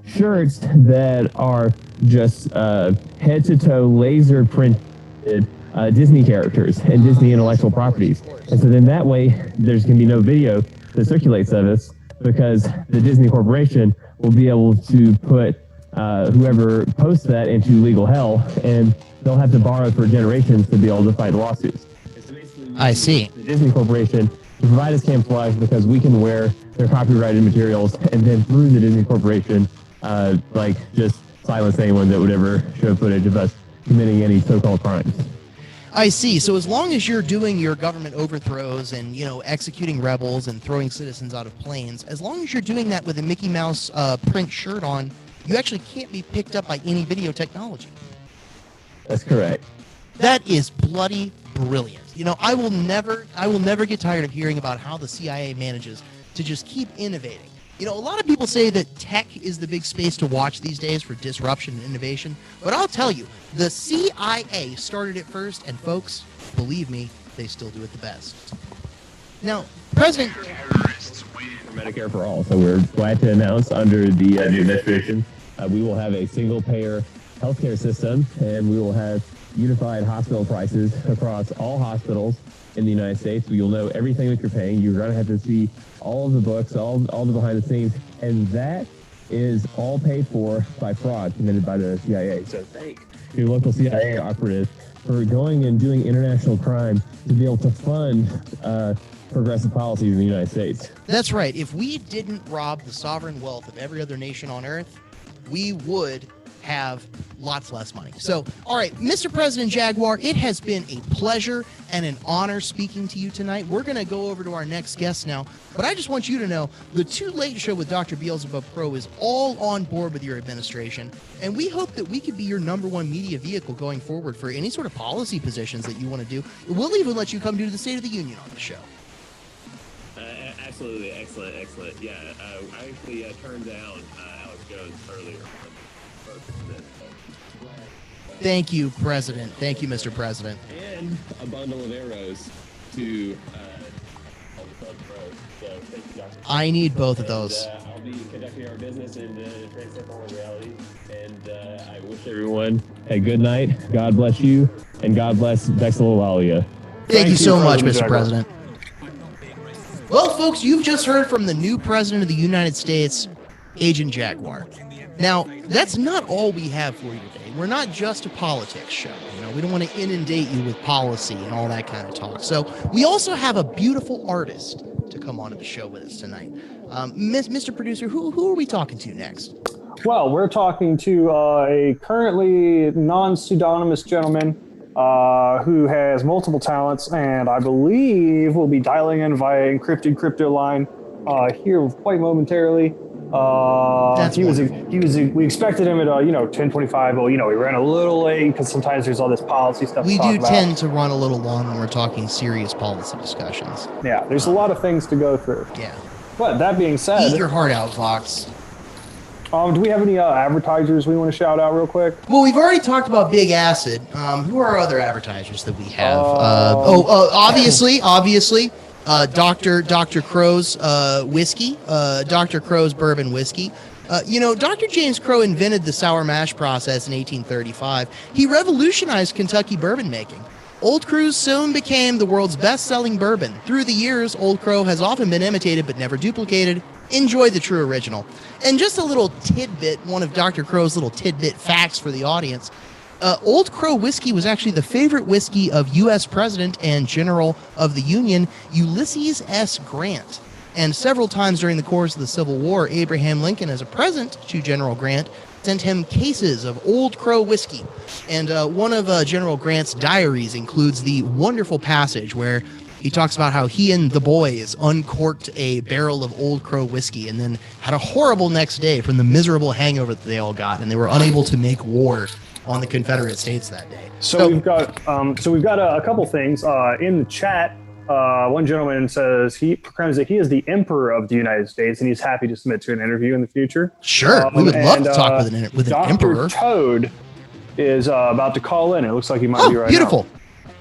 Speaker 7: shirts that are just head-to-toe laser printed Disney characters and Disney intellectual properties. And so then that way there's going to be no video that circulates of us, because the Disney Corporation will be able to put whoever posts that into legal hell, and they'll have to borrow for generations to be able to fight lawsuits.
Speaker 1: I see.
Speaker 7: The Disney Corporation to provide us camouflage, because we can wear their copyrighted materials, and then through the Disney Corporation, just silence anyone that would ever show footage of us committing any so-called crimes.
Speaker 1: I see. So as long as you're doing your government overthrows and, executing rebels and throwing citizens out of planes, as long as you're doing that with a Mickey Mouse print shirt on, you actually can't be picked up by any video technology.
Speaker 7: That's correct.
Speaker 1: That is bloody brilliant. I will never get tired of hearing about how the CIA manages to just keep innovating. A lot of people say that tech is the big space to watch these days for disruption and innovation, but I'll tell you, the CIA started it first, and folks, believe me, they still do it the best. Now, President...
Speaker 7: Medicare for all, so we're glad to announce under the new administration, we will have a single-payer healthcare system, and we will have unified hospital prices across all hospitals in the United States. You'll know everything that you're paying. You're going to have to see all of the books, all the behind the scenes, and that is all paid for by fraud committed by the CIA. So thank your local CIA operative for going and doing international crime to be able to fund progressive policies in the United States.
Speaker 1: That's right. If we didn't rob the sovereign wealth of every other nation on earth, we would have lots less money. So, all right, Mr. President Jaguar, it has been a pleasure and an honor speaking to you tonight. We're going to go over to our next guest now, but I just want you to know the Too Late Show with Dr. Beelzebub Pro is all on board with your administration, and we hope that we could be your #1 media vehicle going forward for any sort of policy positions that you want to do. We'll even let you come do the State of the Union on the show.
Speaker 7: Absolutely. Excellent. Yeah, I actually turned down Alex Jones earlier.
Speaker 1: Thank you, President. Thank you, Mr. President.
Speaker 7: And a bundle of arrows to
Speaker 1: I need both of those.
Speaker 7: I'll be conducting our business in very simple reality. And I wish everyone a good night. God bless you, and God bless Vexillolalia.
Speaker 1: Thank you so much, Mr. President. Well, folks, you've just heard from the new President of the United States, Agent Jaguar. Now, that's not all we have for you today. We're not just a politics show. We don't want to inundate you with policy and all that kind of talk. So we also have a beautiful artist to come onto the show with us tonight. Mr. Producer, who are we talking to next?
Speaker 2: Well, we're talking to a currently non-pseudonymous gentleman who has multiple talents, and I believe will be dialing in via encrypted crypto line here quite momentarily. We expected him at 10:25. Well, he ran a little late because sometimes there's all this policy stuff.
Speaker 1: We
Speaker 2: to talk
Speaker 1: do
Speaker 2: about.
Speaker 1: tend to run a little long when we're talking serious policy discussions.
Speaker 2: Yeah, there's a lot of things to go through.
Speaker 1: Yeah.
Speaker 2: But that being said,
Speaker 1: Eat your heart out, Vox.
Speaker 2: do we have any advertisers we want to shout out real quick?
Speaker 1: Well, we've already talked about Big Acid. Who are our other advertisers that we have? Obviously, Dr. Crow's whiskey, Dr. Crow's bourbon whiskey. Dr. James Crow invented the sour mash process in 1835. He revolutionized Kentucky bourbon making. Old Crow soon became the world's best-selling bourbon. Through the years, Old Crow has often been imitated but never duplicated. Enjoy the true original. And just a little tidbit, one of Dr. Crow's little tidbit facts for the audience. Old Crow whiskey was actually the favorite whiskey of U.S. President and General of the Union, Ulysses S. Grant. And several times during the course of the Civil War, Abraham Lincoln, as a present to General Grant, sent him cases of Old Crow whiskey. And one of General Grant's diaries includes the wonderful passage where he talks about how he and the boys uncorked a barrel of Old Crow whiskey and then had a horrible next day from the miserable hangover that they all got, and they were unable to make war on the Confederate States that day.
Speaker 2: So we've got a couple things in the chat. One gentleman says he proclaims that he is the Emperor of the United States, and he's happy to submit to an interview in the future.
Speaker 1: Sure, we would love to talk with an Emperor.
Speaker 2: Dr. Toad is about to call in. It looks like he might be right
Speaker 1: beautiful.
Speaker 2: now.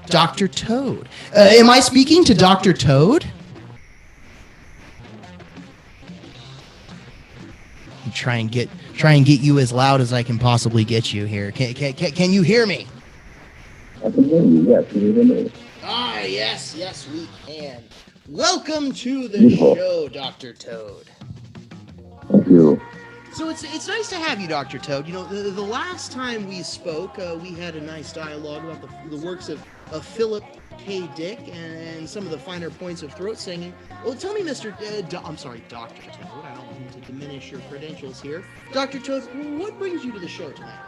Speaker 1: Dr. Toad. Am I speaking to Dr. Toad? Try and get you as loud as I can possibly get you here. Can you hear me?
Speaker 8: I can hear you, yes. Can you hear me?
Speaker 1: Ah, yes, we can. Welcome to the show, Dr. Toad.
Speaker 8: Thank you.
Speaker 1: So it's nice to have you, Dr. Toad. The last time we spoke, we had a nice dialogue about the works of Philip K. Dick and some of the finer points of throat singing. Well, tell me, Dr. Toad, I don't mean to diminish your credentials here. Dr. Toad, what brings you to the show tonight?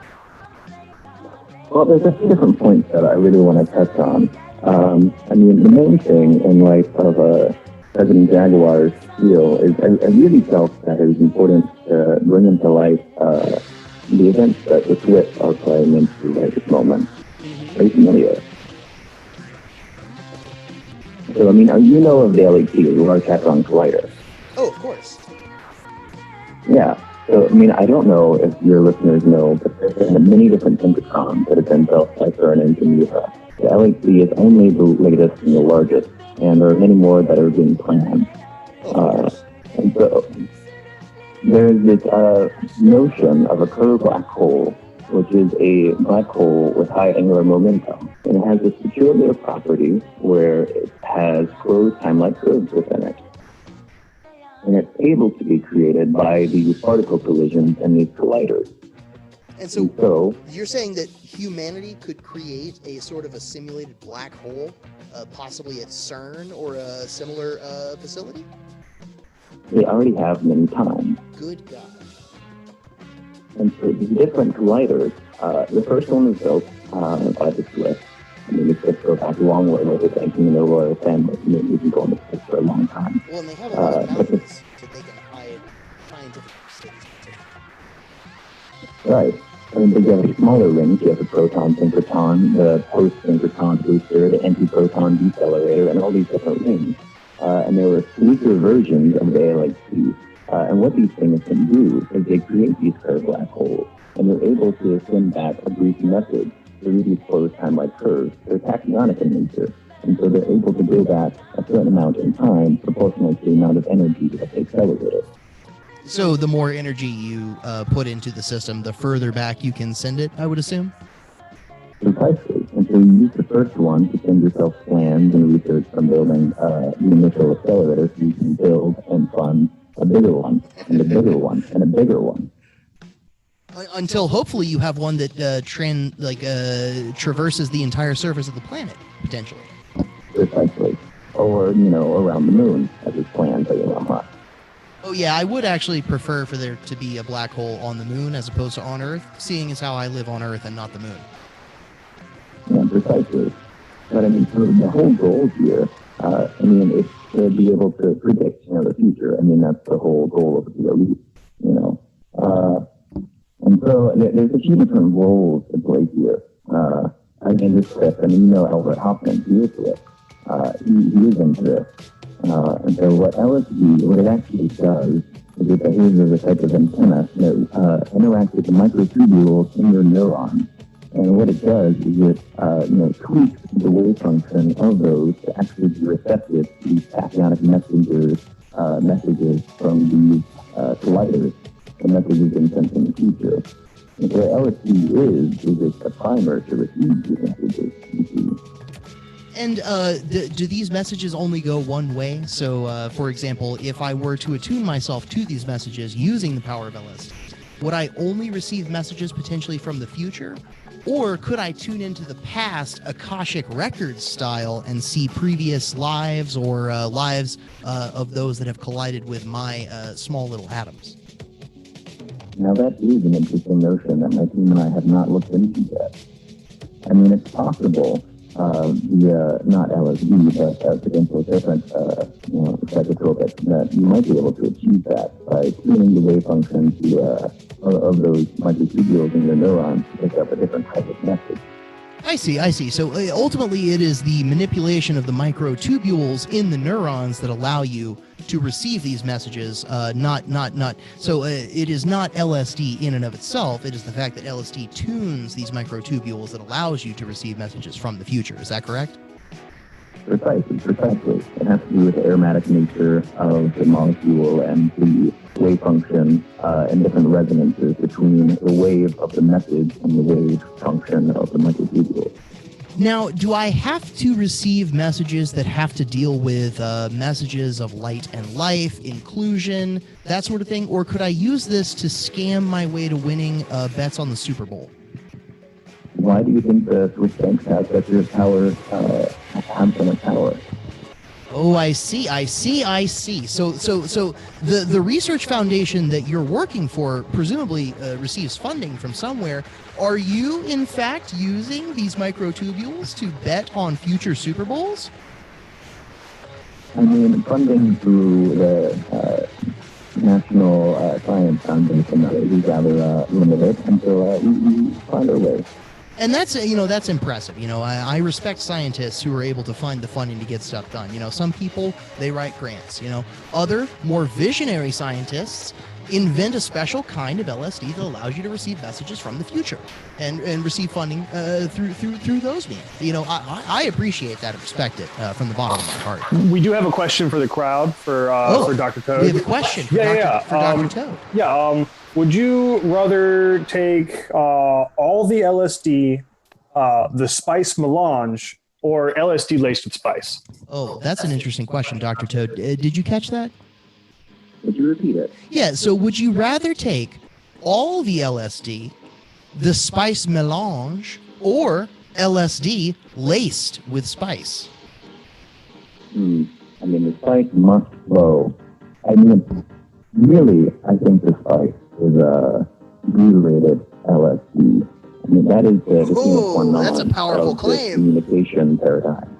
Speaker 8: Well, there's a few different points that I really want to touch on. The main thing in light of President Jaguar's deal is I really felt that it was important to bring into light the events that the Swiss are playing into at this moment. Are you familiar? So, you know of the LHC, the Large Hadron Collider.
Speaker 1: Oh, of course.
Speaker 8: Yeah. So, I don't know if your listeners know, but there's been many different synchrotrons that have been built by CERN in Geneva. The LHC is only the latest and the largest, and there are many more that are being planned. And so, there's this notion of a curved black hole, which is a black hole with high angular momentum. And it has this peculiar property where it has closed time-like curves within it. And it's able to be created by these particle collisions and these colliders.
Speaker 1: And so you're saying that humanity could create a sort of a simulated black hole, possibly at CERN or a similar facility?
Speaker 8: They already have many times.
Speaker 1: Good God.
Speaker 8: And so these different colliders, the first one was built by the Swiss. The Swiss go back a long way with the banking and the royal family. We've been going to Swiss for a long time.
Speaker 1: Well, and they have a lot of mountains that they can hide scientific cities.
Speaker 8: Right. But you have a smaller range. You have the proton synchrotron, the post-synchrotron booster, the anti-proton decelerator, and all these different rings. And there were weaker versions of the LHC. And what these things can do is they create these curved black holes, and they're able to send back a brief message through these closed time-like curves. They're tachyonic in nature, and so they're able to go back a certain amount in time proportional to the amount of energy that they accelerated.
Speaker 1: So the more energy you put into the system, the further back you can send it, I would assume?
Speaker 8: Precisely. And so you use the first one to send yourself plans and research from building the initial accelerator so you can build and fund a bigger one, and a bigger one, and a bigger one.
Speaker 1: Until hopefully you have one that traverses the entire surface of the planet, potentially.
Speaker 8: Precisely. Or, around the moon, as
Speaker 9: his plans, Elon Musk.
Speaker 1: Oh yeah, I would actually prefer for there to be a black hole on the moon as opposed to on Earth, seeing as how I live on Earth and not the moon.
Speaker 9: Yeah, precisely. But I mean, so the whole goal here, I mean, is to be able to predict, the future. I mean, that's the whole goal of the elite, And so there's a few different roles to play here. In this script, Albert Hoffman, he is this. He is into this. And so what LSD, what it actually does is it behaves as a type of antenna that interacts with the microtubules in your neurons. And what it does is it, tweaks the wave function of those to actually be receptive to these tachyonic messages from these colliders, the messages in sensing the future. And so what LSD is it's a primer to receive these messages. You see.
Speaker 1: And do these messages only go one way? So, for example, if I were to attune myself to these messages using the power of LSD, would I only receive messages potentially from the future? Or could I tune into the past, Akashic Records style, and see previous lives or lives of those that have collided with my small little atoms?
Speaker 9: Now that is an interesting notion that my team and I have not looked into yet. I mean, it's possible via not LSD, but potentially different psychotropic, that you might be able to achieve that by tuning the wave function of those microtubules in your neurons to pick up a different type of message.
Speaker 1: I see. So ultimately it is the manipulation of the microtubules in the neurons that allow you to receive these messages, so it is not LSD in and of itself, it is the fact that LSD tunes these microtubules that allows you to receive messages from the future. Is that correct?
Speaker 9: Precisely. It has to do with the aromatic nature of the molecule and the wave function and different resonances between the wave of the message and the wave function of the microtubule.
Speaker 1: Now, do I have to receive messages that have to deal with messages of light and life, inclusion, that sort of thing? Or could I use this to scam my way to winning bets on the Super Bowl?
Speaker 9: Why do you think the Swiss banks have such a power, have so much power?
Speaker 1: Oh, I see. So the research foundation that you're working for presumably receives funding from somewhere. Are you, in fact, using these microtubules to bet on future Super Bowls?
Speaker 9: I mean, funding through the National Science Foundation is rather limited, and so we find our way.
Speaker 1: And that's impressive. I respect scientists who are able to find the funding to get stuff done. Some people, they write grants. Other, more visionary scientists invent a special kind of LSD that allows you to receive messages from the future and receive funding through those means. I appreciate that and respect it from the bottom of my heart.
Speaker 2: We do have a question for the crowd for Dr. Toad.
Speaker 1: We have a question for Dr. Toad.
Speaker 2: Yeah. Would you rather take all the LSD, the spice melange, or LSD laced with spice?
Speaker 1: Oh, that's an interesting question, Dr. Toad. Did you catch that?
Speaker 9: Would you repeat it?
Speaker 1: Yeah, so would you rather take all the LSD, the spice melange, or LSD laced with spice?
Speaker 9: I mean, the spice must flow. I mean, really, I think the spice is butyrated LSD. I mean, that is the sine
Speaker 1: that's a powerful claim.
Speaker 9: Communication paradigm.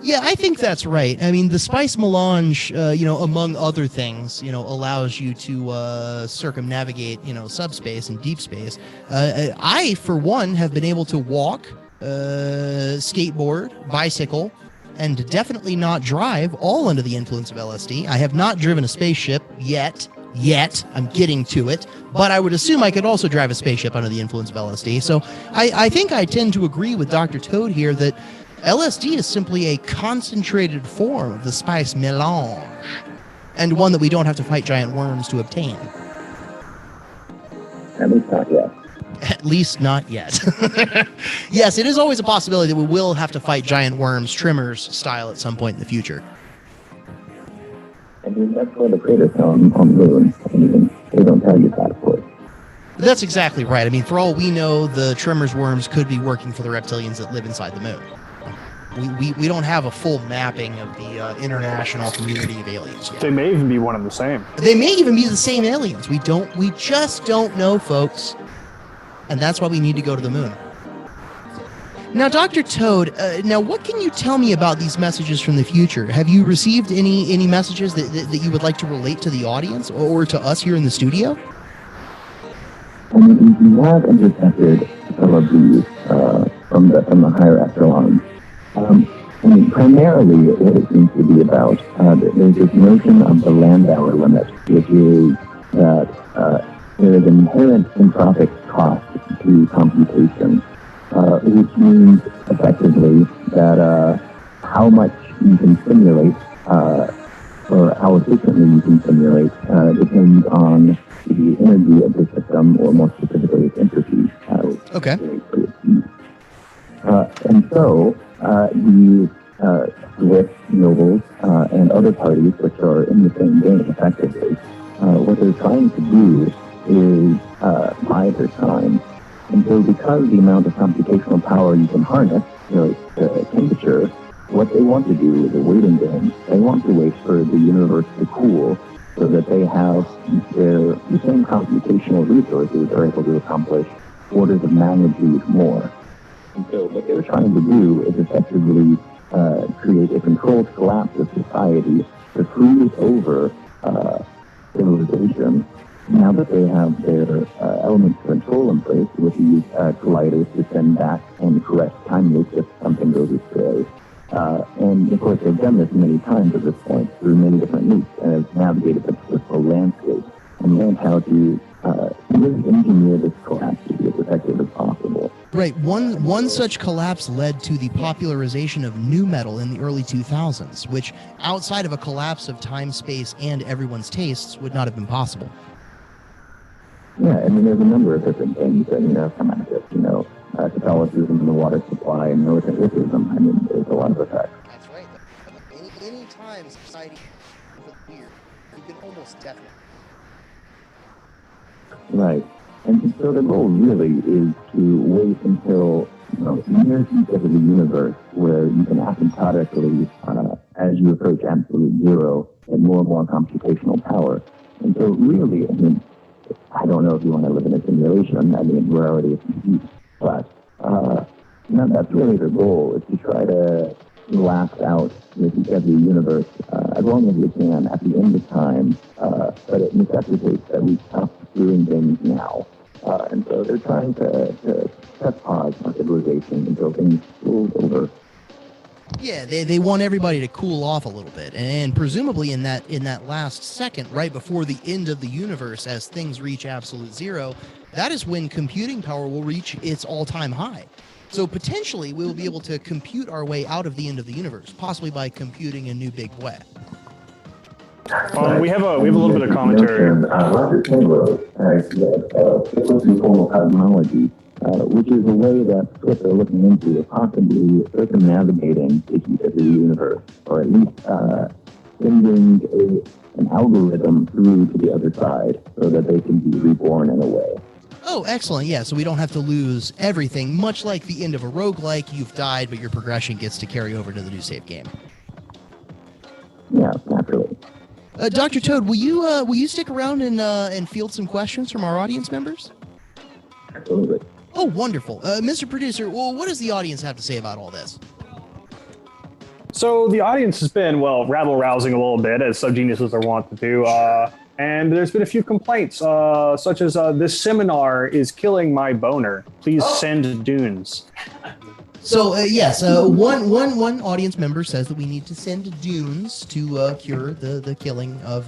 Speaker 1: Yeah, I think that's right. I mean, the spice melange, among other things, allows you to circumnavigate, subspace and deep space. I, for one, have been able to walk, skateboard, bicycle, and definitely not drive, all under the influence of LSD. I have not driven a spaceship yet. I'm getting to it. But I would assume I could also drive a spaceship under the influence of LSD. So I think I tend to agree with Dr. Toad here that LSD is simply a concentrated form of the spice melange, and one that we don't have to fight giant worms to obtain.
Speaker 9: At least not yet.
Speaker 1: At least not yet. Yes, it is always a possibility that we will have to fight giant worms, Trimmers style, at some point in the future.
Speaker 9: I mean, that's where the craters on the moon. I mean, they don't tell you that, of course.
Speaker 1: That's exactly right. I mean, for all we know, the Trimmers worms could be working for the reptilians that live inside the moon. We don't have a full mapping of the international community of aliens yet.
Speaker 2: They may even be one and the same.
Speaker 1: They may even be the same aliens. We just don't know, folks. And that's why we need to go to the moon. Now, Dr. Toad, now what can you tell me about these messages from the future? Have you received any messages that you would like to relate to the audience or to us here in the studio?
Speaker 9: We have intercepted some of these from the higher echelons. Primarily, what it seems to be about, there's this notion of the land-hour limit, which is that there is an inherent entropic cost to computation, which means effectively that how much you can simulate or how efficiently you can simulate depends on the energy of the system, or more specifically its entropy.
Speaker 1: Okay.
Speaker 9: And so the Swiss nobles and other parties which are in the same game effectively, what they're trying to do is buy their time. And so because the amount of computational power you can harness relates to temperature, what they want to do is a waiting game. They want to wait for the universe to cool so that they have the same computational resources are able to accomplish orders of magnitude more. And so what they're trying to do is effectively create a controlled collapse of society to freeze over civilization. Now that they have their elements of control in place with these colliders to send back and correct time loops if something goes astray. And of course they've done this many times at this point through many different loops and have navigated the political landscape and learned how to really engineer this collapse to be as effective as possible.
Speaker 1: Right. One such collapse led to the popularization of nu metal in the early 2000s, which outside of a collapse of time, space, and everyone's tastes would not have been possible.
Speaker 9: Yeah, I mean, there's a number of different things that, come out of this, Catholicism and the water supply and militarism. I mean, there's a lot of effects.
Speaker 1: That's right. Any time society is weird, you can almost definitely.
Speaker 9: Right. And so the goal really is to wait until, near the edge of the universe where you can asymptotically, as you approach absolute zero, get more and more computational power. And so really, I mean, I don't know if you want to live in a simulation. I mean, we're already a computer. But that's really the goal, is to try to last out the edge of the universe as long as we can at the end of time. But it necessitates that we stop doing things now. And so they're trying to press pause on civilization until things cool over.
Speaker 1: Yeah, they want everybody to cool off a little bit, and presumably in that last second, right before the end of the universe, as things reach absolute zero, that is when computing power will reach its all-time high. So potentially we will be able to compute our way out of the end of the universe, possibly by computing a new big way.
Speaker 2: We have a little bit of commentary.
Speaker 9: Roger Penrose formal cosmology, which is a way that what they're looking into is possibly circumnavigating the heat of the universe, or at least sending an algorithm through to the other side so that they can be reborn in a way.
Speaker 1: Oh, excellent. Yeah, so we don't have to lose everything. Much like the end of a roguelike, you've died, but your progression gets to carry over to the new save game.
Speaker 9: Yeah, naturally.
Speaker 1: Dr. Toad, will you stick around and field some questions from our audience members?
Speaker 9: Absolutely.
Speaker 1: Oh, wonderful. Mr. Producer, well, what does the audience have to say about all this?
Speaker 2: So the audience has been, rabble-rousing a little bit, as subgeniuses are wont to do. And there's been a few complaints, such as, this seminar is killing my boner. Please send dunes.
Speaker 1: So, yes, one audience member says that we need to send dunes to cure the killing of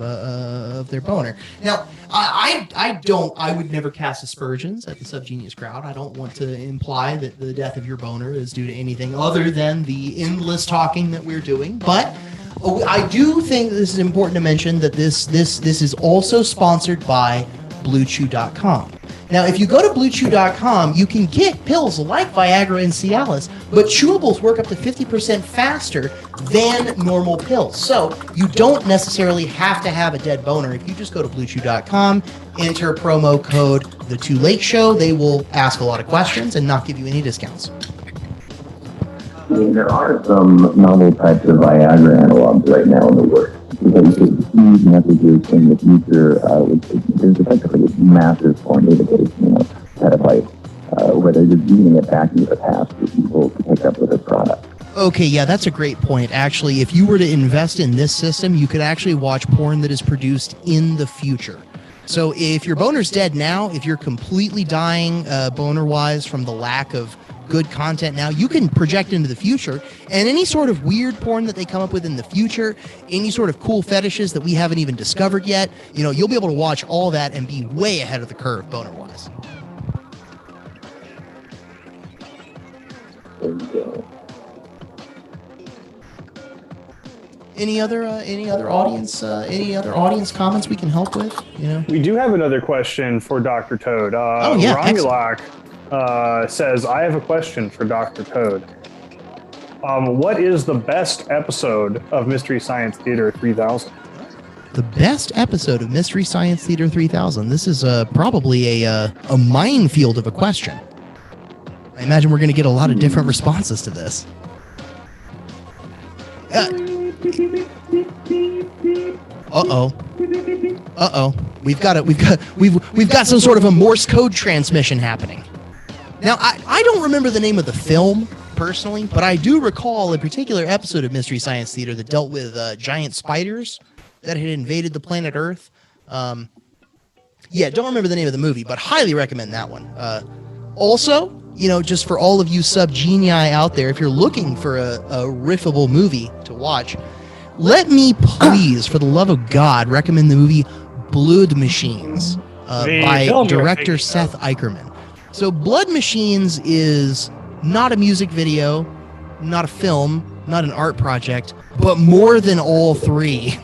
Speaker 1: their boner. Now, I would never cast aspersions at the subgenius crowd. I don't want to imply that the death of your boner is due to anything other than the endless talking that we're doing. But I do think this is important to mention that this is also sponsored by BlueChew.com. Now, if you go to BlueChew.com, you can get pills like Viagra and Cialis, but chewables work up to 50% faster than normal pills. So you don't necessarily have to have a dead boner. If you just go to BlueChew.com, enter promo code The Too Late Show, they will ask a lot of questions and not give you any discounts.
Speaker 9: I mean, there are some novel types of Viagra analogs right now in the works. Because it's huge messages in the future, there's effectively a massive porn database, petabytes, where they're just using it back into the past for people to pick up with this product.
Speaker 1: Okay, yeah, that's a great point. Actually, if you were to invest in this system, you could actually watch porn that is produced in the future. So if your boner's dead now, if you're completely dying boner-wise from the lack of good content now, you can project into the future, and any sort of weird porn that they come up with in the future, any sort of cool fetishes that we haven't even discovered yet, you'll be able to watch all that and be way ahead of the curve boner-wise.
Speaker 9: There you go.
Speaker 1: Any other audience comments we can help with?
Speaker 2: We do have another question for Dr. Toad.
Speaker 1: Excellent.
Speaker 2: Romulak says, I have a question for Dr. Toad. What is the best episode of Mystery Science Theater 3000?
Speaker 1: The best episode of Mystery Science Theater 3000. This is probably a minefield of a question. I imagine we're going to get a lot of different responses to this. We've got some sort of a Morse code transmission happening. Now, I don't remember the name of the film personally, but I do recall a particular episode of Mystery Science Theater that dealt with giant spiders that had invaded the planet Earth. Don't remember the name of the movie, but highly recommend that one. Also, just for all of you sub-genii out there, if you're looking for a riffable movie to watch, let me please, for the love of God, recommend the movie Blood Machines by director Seth Eicherman. So Blood Machines is not a music video, not a film, not an art project, but more than all three.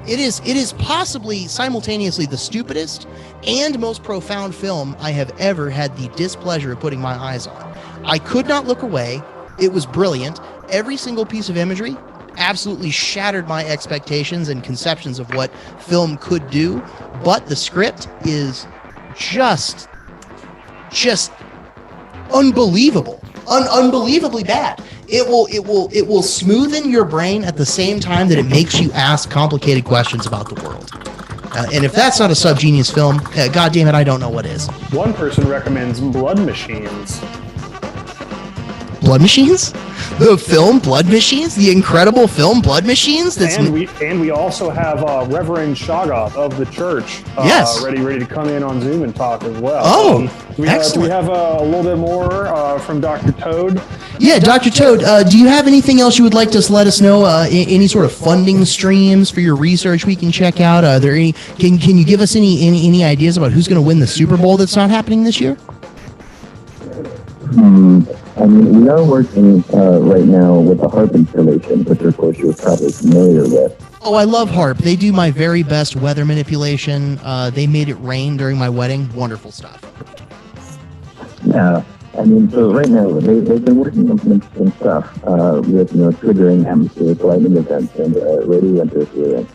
Speaker 1: It is possibly simultaneously the stupidest and most profound film I have ever had the displeasure of putting my eyes on. I could not look away. It was brilliant. Every single piece of imagery absolutely shattered my expectations and conceptions of what film could do, but the script is just unbelievable. Unbelievably bad. It will smoothen your brain at the same time that it makes you ask complicated questions about the world. And if that's not a subgenius film, God damn it, I don't know what is.
Speaker 2: One person recommends Blood Machines.
Speaker 1: Blood Machines? The film Blood Machines? The incredible film Blood Machines?
Speaker 2: And we also have Reverend Shoggoth of the church ready to come in on Zoom and talk as well.
Speaker 1: Excellent.
Speaker 2: We have a little bit more from Dr. Toad.
Speaker 1: Yeah, Dr. Toad, do you have anything else you would like to let us know? Any sort of funding streams for your research we can check out? Are there any? Can you give us any ideas about who's going to win the Super Bowl that's not happening this year?
Speaker 9: I mean, we are working right now with the HARP installation, which of course you're probably familiar with.
Speaker 1: Oh, I love HARP. They do my very best weather manipulation. They made it rain during my wedding. Wonderful stuff.
Speaker 9: Yeah. I mean, so right now, they've been working on some stuff with, triggering atmospheric lightning events and radio interference.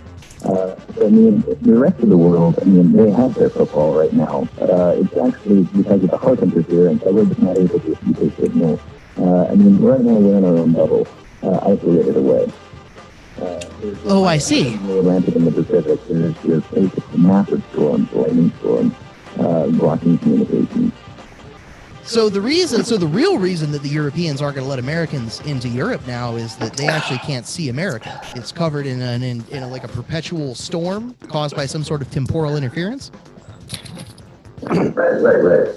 Speaker 9: I mean, the rest of the world, they have their football right now. It's actually because of the HARP interference that we're just not able to receive their signal. Right now we're in our own bubble, isolated away.
Speaker 1: I see.
Speaker 9: In the Atlantic and the Pacific, there's just massive storms, lightning storms, blocking communications.
Speaker 1: So the real reason that the Europeans aren't going to let Americans into Europe now is that they actually can't see America. It's covered in a perpetual storm caused by some sort of temporal interference.
Speaker 9: Right.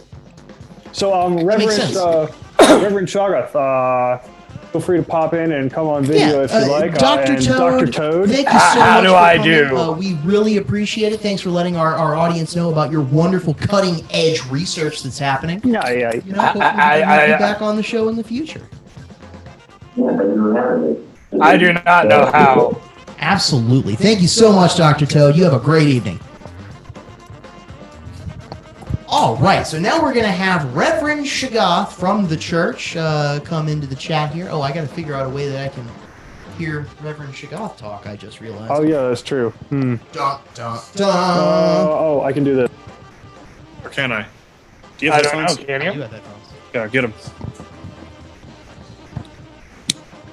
Speaker 2: So, Reverend Shoggoth, feel free to pop in and come on video if you like.
Speaker 1: Dr. Toad, thank you so much for coming. We really appreciate it. Thanks for letting our audience know about your wonderful cutting-edge research that's happening.
Speaker 2: Yeah.
Speaker 1: Hopefully we can have you back on the show in the future.
Speaker 5: I do not know how.
Speaker 1: Absolutely. Thank you so much, Dr. Toad. You have a great evening. All right, so now we're going to have Reverend Shoggoth from the church come into the chat here. Oh, I got to figure out a way that I can hear Reverend Shoggoth talk, I just realized.
Speaker 2: Oh, yeah, that's true.
Speaker 1: Dun, dun, dun.
Speaker 2: I can do this.
Speaker 10: Or can I? Do you have headphones?
Speaker 5: Can you?
Speaker 1: You have headphones.
Speaker 10: Yeah, get them.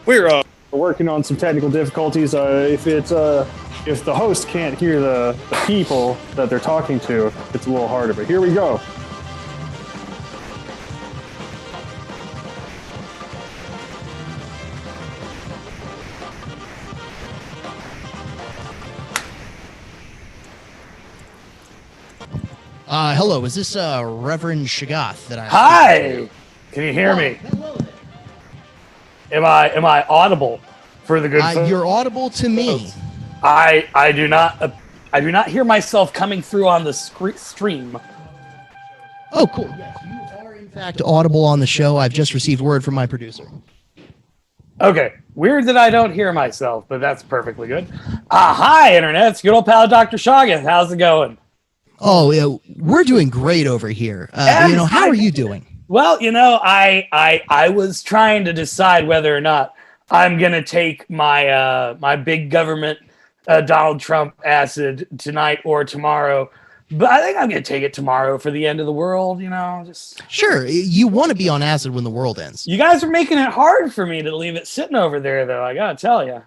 Speaker 10: We're
Speaker 2: working on some technical difficulties. If the host can't hear the people that they're talking to, it's a little harder. But here we go.
Speaker 1: Hello, is this Reverend Shagath that I?
Speaker 11: Hi, can you hear me? Am I audible for the good folks?
Speaker 1: You're audible to me.
Speaker 11: I do not hear myself coming through on the stream.
Speaker 1: Oh, cool. Yes, you are in fact audible on the show. I've just received word from my producer.
Speaker 11: Okay, weird that I don't hear myself, but that's perfectly good. Hi, Internet. It's good old pal Dr. Shagath. How's it going?
Speaker 1: Oh, yeah, we're doing great over here. How are you doing?
Speaker 11: Well, I was trying to decide whether or not I'm gonna take my my big government Donald Trump acid tonight or tomorrow, but I think I'm gonna take it tomorrow for the end of the world.
Speaker 1: Sure. You want to be on acid when the world ends.
Speaker 11: You guys are making it hard for me to leave it sitting over there, though. I gotta tell you.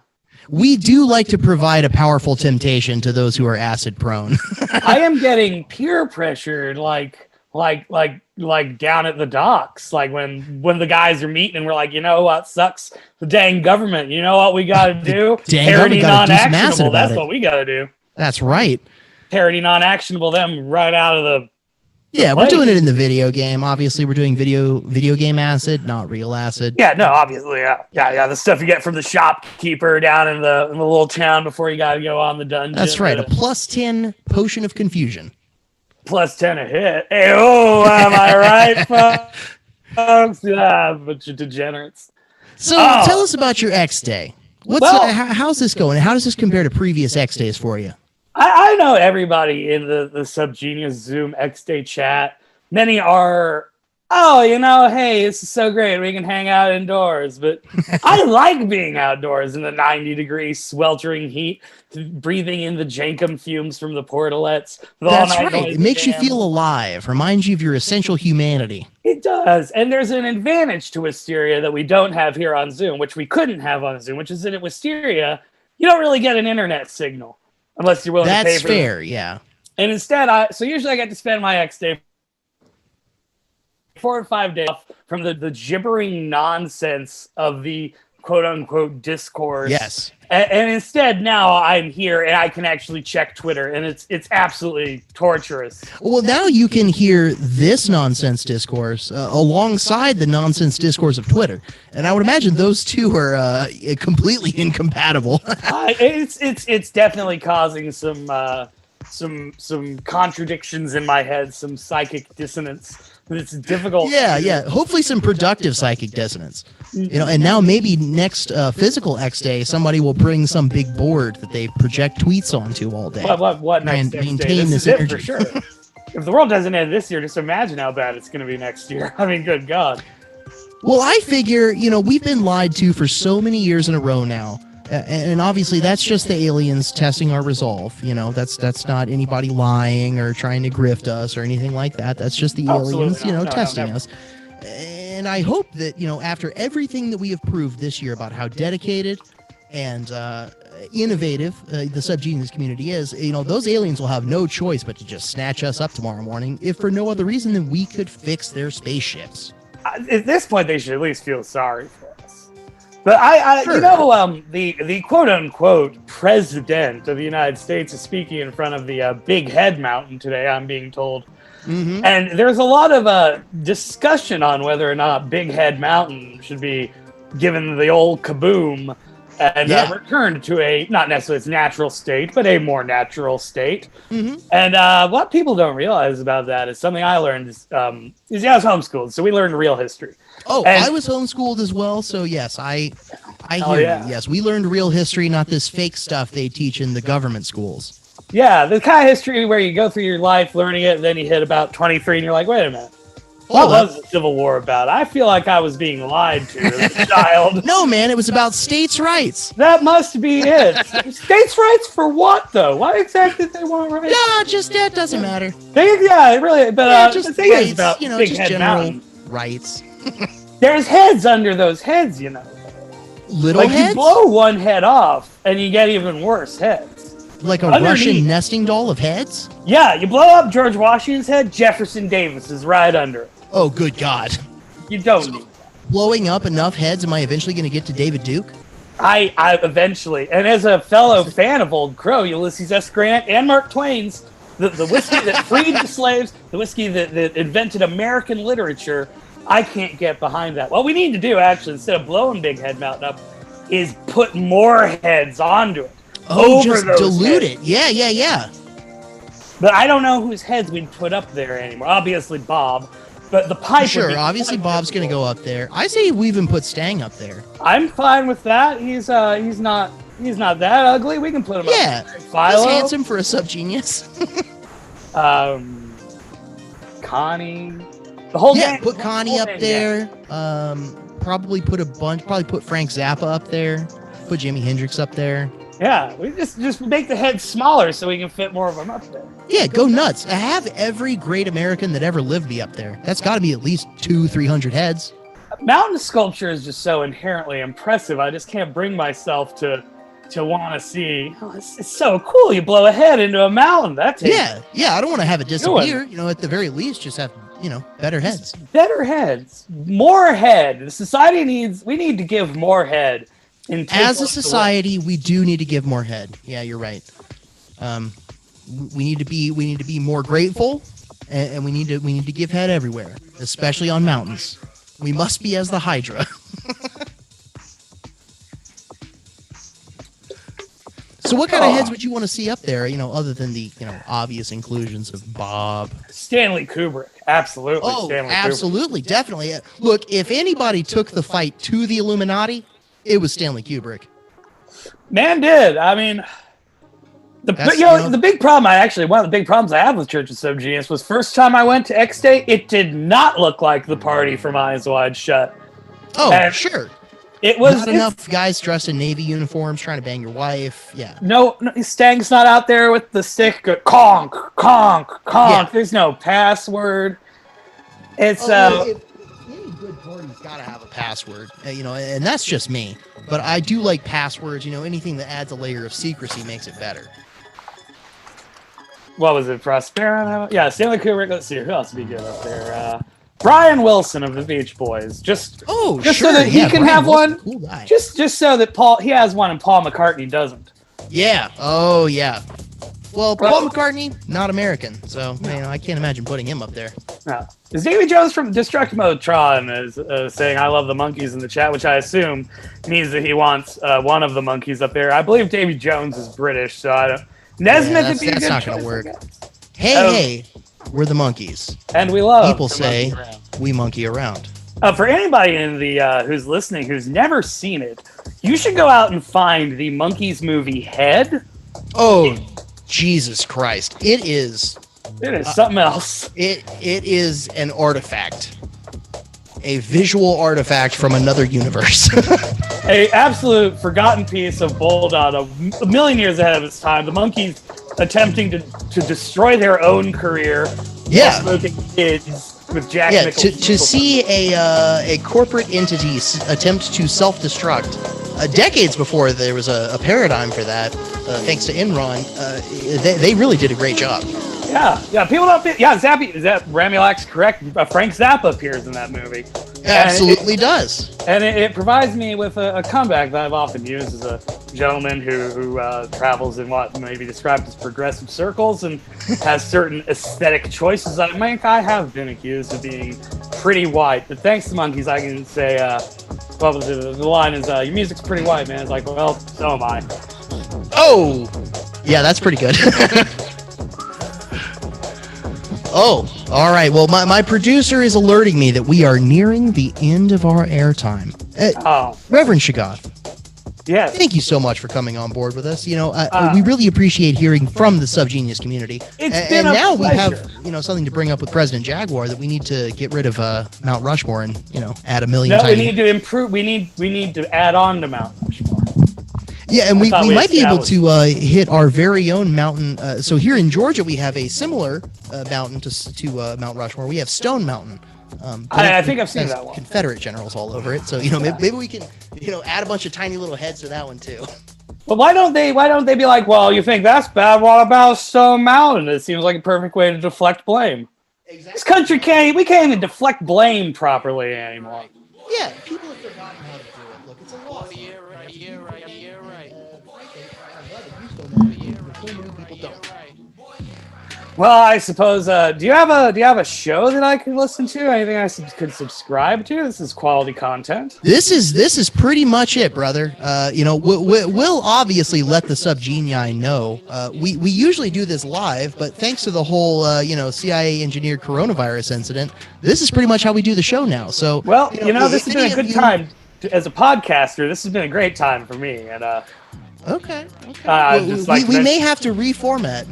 Speaker 1: We do like to provide a powerful temptation to those who are acid prone.
Speaker 11: I am getting peer pressured, like down at the docks, like when the guys are meeting and we're like, you know what sucks? The dang government. You know what we got to do? Parody non-actionable. That's what we got to do.
Speaker 1: That's right.
Speaker 11: Parody non-actionable them right out of the.
Speaker 1: Yeah, we're doing it in the video game. Obviously, we're doing video game acid, not real acid.
Speaker 11: Yeah, no, obviously, yeah. The stuff you get from the shopkeeper down in the little town before you got to go on the dungeon.
Speaker 1: That's right. A +10 potion of confusion.
Speaker 11: +10 a hit. Hey, oh, am I right, folks? Yeah, bunch of degenerates.
Speaker 1: So tell us about your X Day. How's this going? How does this compare to previous X Days for you?
Speaker 11: I know everybody in the Subgenius Zoom X Day chat. Many are, hey, this is so great. We can hang out indoors. But I like being outdoors in the 90-degree sweltering heat, breathing in the jankum fumes from the portalettes.
Speaker 1: That's right. It makes you feel alive, reminds you of your essential humanity.
Speaker 11: It does. And there's an advantage to Wisteria that we don't have here on Zoom, which we couldn't have on Zoom, which is that at Wisteria, you don't really get an internet signal. Unless you're willing to pay for it.
Speaker 1: That's fair, yeah.
Speaker 11: And instead, usually I get to spend my X Day 4 or 5 days off from the gibbering nonsense of the quote-unquote discourse.
Speaker 1: Yes.
Speaker 11: And instead, now I'm here and I can actually check Twitter, and it's absolutely torturous.
Speaker 1: Well, now you can hear this nonsense discourse alongside the nonsense discourse of Twitter, and I would imagine those two are completely incompatible.
Speaker 11: It's definitely causing some contradictions in my head, some psychic dissonance. It's difficult.
Speaker 1: Yeah. Hopefully some productive psychic dissonance. And now maybe next physical X Day, somebody will bring some big board that they project tweets onto all day.
Speaker 11: What next X Day? This is energy. It for sure. If the world doesn't end this year, just imagine how bad it's going to be next year. I mean, good God.
Speaker 1: Well, I figure, we've been lied to for so many years in a row now. And obviously, that's just the aliens testing our resolve. That's not anybody lying or trying to grift us or anything like that. That's just the aliens, testing us. And I hope that, after everything that we have proved this year about how dedicated and innovative the Subgenius community is, those aliens will have no choice but to just snatch us up tomorrow morning, if for no other reason than we could fix their spaceships.
Speaker 11: At this point, they should at least feel sorry for us. But sure. The quote-unquote president of the United States is speaking in front of the Big Head Mountain today, I'm being told. Mm-hmm. And there's a lot of discussion on whether or not Big Head Mountain should be given the old kaboom and returned to a, not necessarily its natural state, but a more natural state. Mm-hmm. And what people don't realize about that is something I learned is I was homeschooled, so we learned real history.
Speaker 1: Oh, and I was homeschooled as well, so yes, I hear you. Yes, we learned real history, not this fake stuff they teach in the government schools.
Speaker 11: Yeah, the kind of history where you go through your life learning it, and then you hit about 23, and you're like, wait a minute. What was the Civil War about? I feel like I was being lied to as a child.
Speaker 1: No, man, it was about states' rights.
Speaker 11: That must be it. States' rights for what, though? What exactly did they want rights?
Speaker 1: No, just that doesn't matter.
Speaker 11: It really. But
Speaker 1: just
Speaker 11: the thing
Speaker 1: rights,
Speaker 11: is about
Speaker 1: just
Speaker 11: Big Head
Speaker 1: general
Speaker 11: Mountain.
Speaker 1: rights.
Speaker 11: There's heads under those heads,
Speaker 1: Little
Speaker 11: like
Speaker 1: heads?
Speaker 11: you blow one head off, and you get even worse heads.
Speaker 1: Like a
Speaker 11: Underneath.
Speaker 1: Russian nesting doll of heads?
Speaker 11: Yeah, you blow up George Washington's head, Jefferson Davis is right under it.
Speaker 1: Oh, good God.
Speaker 11: You don't need that.
Speaker 1: Blowing up enough heads, am I eventually going to get to David Duke?
Speaker 11: I eventually, and as a fellow fan of Old Crow, Ulysses S. Grant and Mark Twain's, the whiskey that freed the slaves, the whiskey that invented American literature, I can't get behind that. What we need to do, actually, instead of blowing Big Head Mountain up, is put more heads onto it.
Speaker 1: Oh,
Speaker 11: over
Speaker 1: just
Speaker 11: those
Speaker 1: dilute
Speaker 11: heads.
Speaker 1: it. Yeah.
Speaker 11: But I don't know whose heads we'd put up there anymore. Obviously, Bob. But the pipe.
Speaker 1: Sure, obviously Bob's going to go up there. I say we even put Stang up there.
Speaker 11: I'm fine with that. He's not that ugly. We can put him
Speaker 1: Yeah,
Speaker 11: up.
Speaker 1: he's
Speaker 11: Philo.
Speaker 1: handsome for a sub-genius.
Speaker 11: Connie. The whole
Speaker 1: Yeah,
Speaker 11: gang.
Speaker 1: put
Speaker 11: the
Speaker 1: Connie
Speaker 11: whole
Speaker 1: up
Speaker 11: gang,
Speaker 1: there. Probably put Frank Zappa up there. Put Jimi Hendrix up there.
Speaker 11: Yeah, we just make the heads smaller so we can fit more of them up there.
Speaker 1: Yeah, go nuts. Have every great American that ever lived be up there. That's got to be at least 200-300 heads.
Speaker 11: Mountain sculpture is just so inherently impressive. I just can't bring myself to want to see. Oh, it's so cool. You blow a head into a mountain. That takes
Speaker 1: Yeah. I don't want to have it disappear. You know, at the very least, just have better heads.
Speaker 11: Better heads, more head. The society needs. We need to give more head.
Speaker 1: As a society, we do need to give more head. Yeah, you're right. We need to be more grateful, and we need to give head everywhere, especially on mountains. We must be as the Hydra. So what kind of heads would you want to see up there, other than the, obvious inclusions of Bob?
Speaker 11: Stanley Kubrick. Absolutely.
Speaker 1: Oh,
Speaker 11: Stanley
Speaker 1: absolutely.
Speaker 11: Kubrick.
Speaker 1: Definitely. Look, if anybody took the fight to the Illuminati, it was Stanley Kubrick.
Speaker 11: Man did. I mean, the big problem one of the big problems I have with Church of Subgenius was first time I went to X Day, it did not look like the party from Eyes Wide Shut.
Speaker 1: Oh,
Speaker 11: and
Speaker 1: sure.
Speaker 11: It was
Speaker 1: not enough guys dressed in Navy uniforms trying to bang your wife. Yeah.
Speaker 11: No, Stang's not out there with the stick. Conk, conk, conk. Yeah. There's no password. It's
Speaker 1: any good party's got to have a password, and that's just me. But I do like passwords. Anything that adds a layer of secrecy makes it better.
Speaker 11: What was it, Prospero? Yeah, Stanley Kubrick. Let's see, who else would be good up there? Brian Wilson of the Beach Boys. Just
Speaker 1: sure.
Speaker 11: So that he can
Speaker 1: Brian
Speaker 11: have
Speaker 1: Wilson,
Speaker 11: one.
Speaker 1: cool guy.
Speaker 11: Just so that he has one and Paul McCartney doesn't.
Speaker 1: Yeah. Oh, yeah. Well, Paul McCartney, not American, so I can't imagine putting him up there.
Speaker 11: No. Is Davy Jones from Destructimotron is saying I love the monkeys in the chat, which I assume means that he wants one of the monkeys up there. I believe Davy Jones is British, so I don't. Nesmith would be a good
Speaker 1: that's not going to
Speaker 11: choice,
Speaker 1: work. Hey, we're the monkeys.
Speaker 11: And we love
Speaker 1: people say we monkey around.
Speaker 11: For anybody in the who's listening who's never seen it, you should go out and find the Monkeys movie Head.
Speaker 1: Oh, Jesus Christ! It is
Speaker 11: something else.
Speaker 1: It is an artifact, a visual artifact from another universe.
Speaker 11: A absolute forgotten piece of Bulldog, a million years ahead of its time. The Monkeys attempting to destroy their own career.
Speaker 1: Yeah.
Speaker 11: While smoking kids with Jack
Speaker 1: Nicholson. To see a corporate entity attempt to self-destruct decades before there was a paradigm for that, thanks to Enron, they really did a great job.
Speaker 11: Yeah. People don't. Ramulak's correct. Frank Zappa appears in that movie.
Speaker 1: Absolutely does.
Speaker 11: And it provides me with a comeback that I've often used as a gentleman who travels in what may be described as progressive circles and has certain aesthetic choices. I have been accused of being pretty white, but thanks to Monkeys, I can say, the line is, your music's pretty white, man. It's like, well, so am I.
Speaker 1: Oh! Yeah, that's pretty good. Oh, all right. Well, my producer is alerting me that we are nearing the end of our airtime. Reverend Shagath.
Speaker 11: Yes.
Speaker 1: Thank you so much for coming on board with us. We really appreciate hearing from the Subgenius community.
Speaker 11: And
Speaker 1: now
Speaker 11: pleasure.
Speaker 1: we have, something to bring up with President Jaguar that we need to get rid of Mount Rushmore and, add a million.
Speaker 11: No, we need to improve. We need to add on to Mount Rushmore.
Speaker 1: Yeah, and we
Speaker 11: thought we
Speaker 1: might be able
Speaker 11: established-
Speaker 1: to hit our very own mountain. So here in Georgia, we have a similar mountain to Mount Rushmore. We have Stone Mountain. But
Speaker 11: I
Speaker 1: it
Speaker 11: think I've seen
Speaker 1: has
Speaker 11: that one.
Speaker 1: Confederate generals all over it. So maybe we can add a bunch of tiny little heads to that one too.
Speaker 11: But why don't they be like, well, you think that's bad? What about Stone Mountain? It seems like a perfect way to deflect blame.
Speaker 1: Exactly.
Speaker 11: This country can't even deflect blame properly anymore.
Speaker 1: Yeah, people have forgotten how to do it. Look, it's a loss. People don't.
Speaker 11: Well, I suppose. Do you have a show that I could listen to? Anything I could subscribe to? This is quality content.
Speaker 1: This is pretty much it, brother. We'll obviously let the subgenii know. We usually do this live, but thanks to the whole CIA engineered coronavirus incident, this is pretty much how we do the show now. So
Speaker 11: well, this has been a good time as a podcaster. This has been a great time for me. And
Speaker 1: okay. We may have to reformat.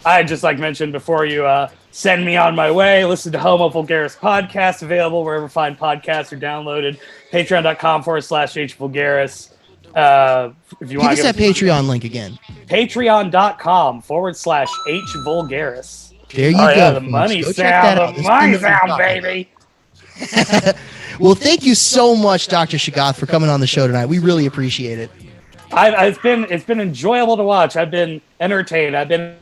Speaker 11: I'd just like mentioned before you send me on my way, listen to Homo Vulgaris podcast, available wherever fine podcasts are downloaded. Patreon.com/H Vulgaris. If you want to
Speaker 1: give us that Patreon link again.
Speaker 11: Patreon.com/H Vulgaris.
Speaker 1: There you go.
Speaker 11: Yeah, the money sound, baby.
Speaker 1: Well, thank you so much, Dr. Shagath, for coming on the show tonight. We really appreciate it.
Speaker 11: It's been enjoyable to watch. I've been entertained. I've been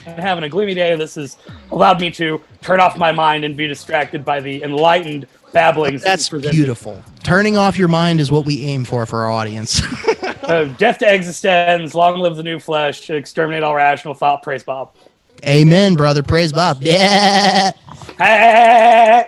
Speaker 11: having a gloomy day. This has allowed me to turn off my mind and be distracted by the enlightened babblings.
Speaker 1: That's beautiful. Turning off your mind is what we aim for our audience.
Speaker 11: Death to existence, long live the new flesh, exterminate all rational thought. Praise Bob.
Speaker 1: Amen, brother. Praise Bob. Yeah.
Speaker 11: Hey.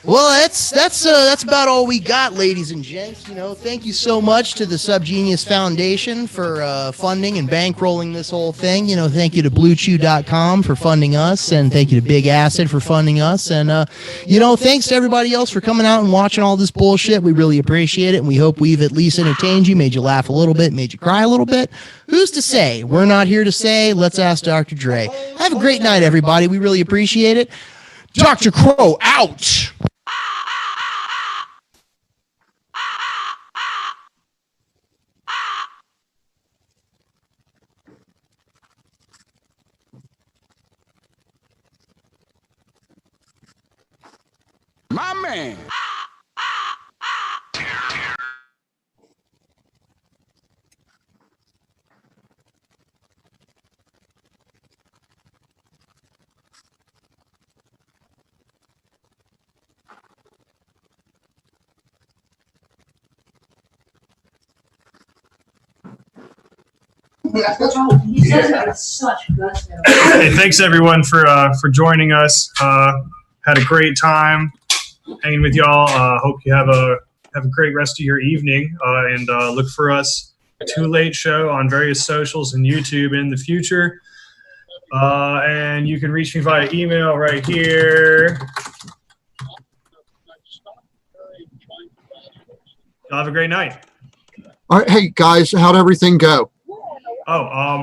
Speaker 1: Well, that's about all we got, ladies and gents. Thank you so much to the Subgenius Foundation for funding and bankrolling this whole thing. Thank you to BlueChew.com for funding us, and thank you to Big Acid for funding us, and thanks to everybody else for coming out and watching all this bullshit. We really appreciate it, and we hope we've at least entertained you, made you laugh a little bit, made you cry a little bit. Who's to say? We're not here to say. Let's ask Dr. Dre. Have a great night, everybody. We really appreciate it. Dr. Crow out.
Speaker 12: My man.
Speaker 10: Hey, thanks everyone for joining us. Had a great time hanging with y'all. Hope you have a great rest of your evening, and look for us Too Late Show on various socials and YouTube in the future. And you can reach me via email right here. Y'all have a great night.
Speaker 13: All right, hey guys, how'd everything go?
Speaker 10: Oh,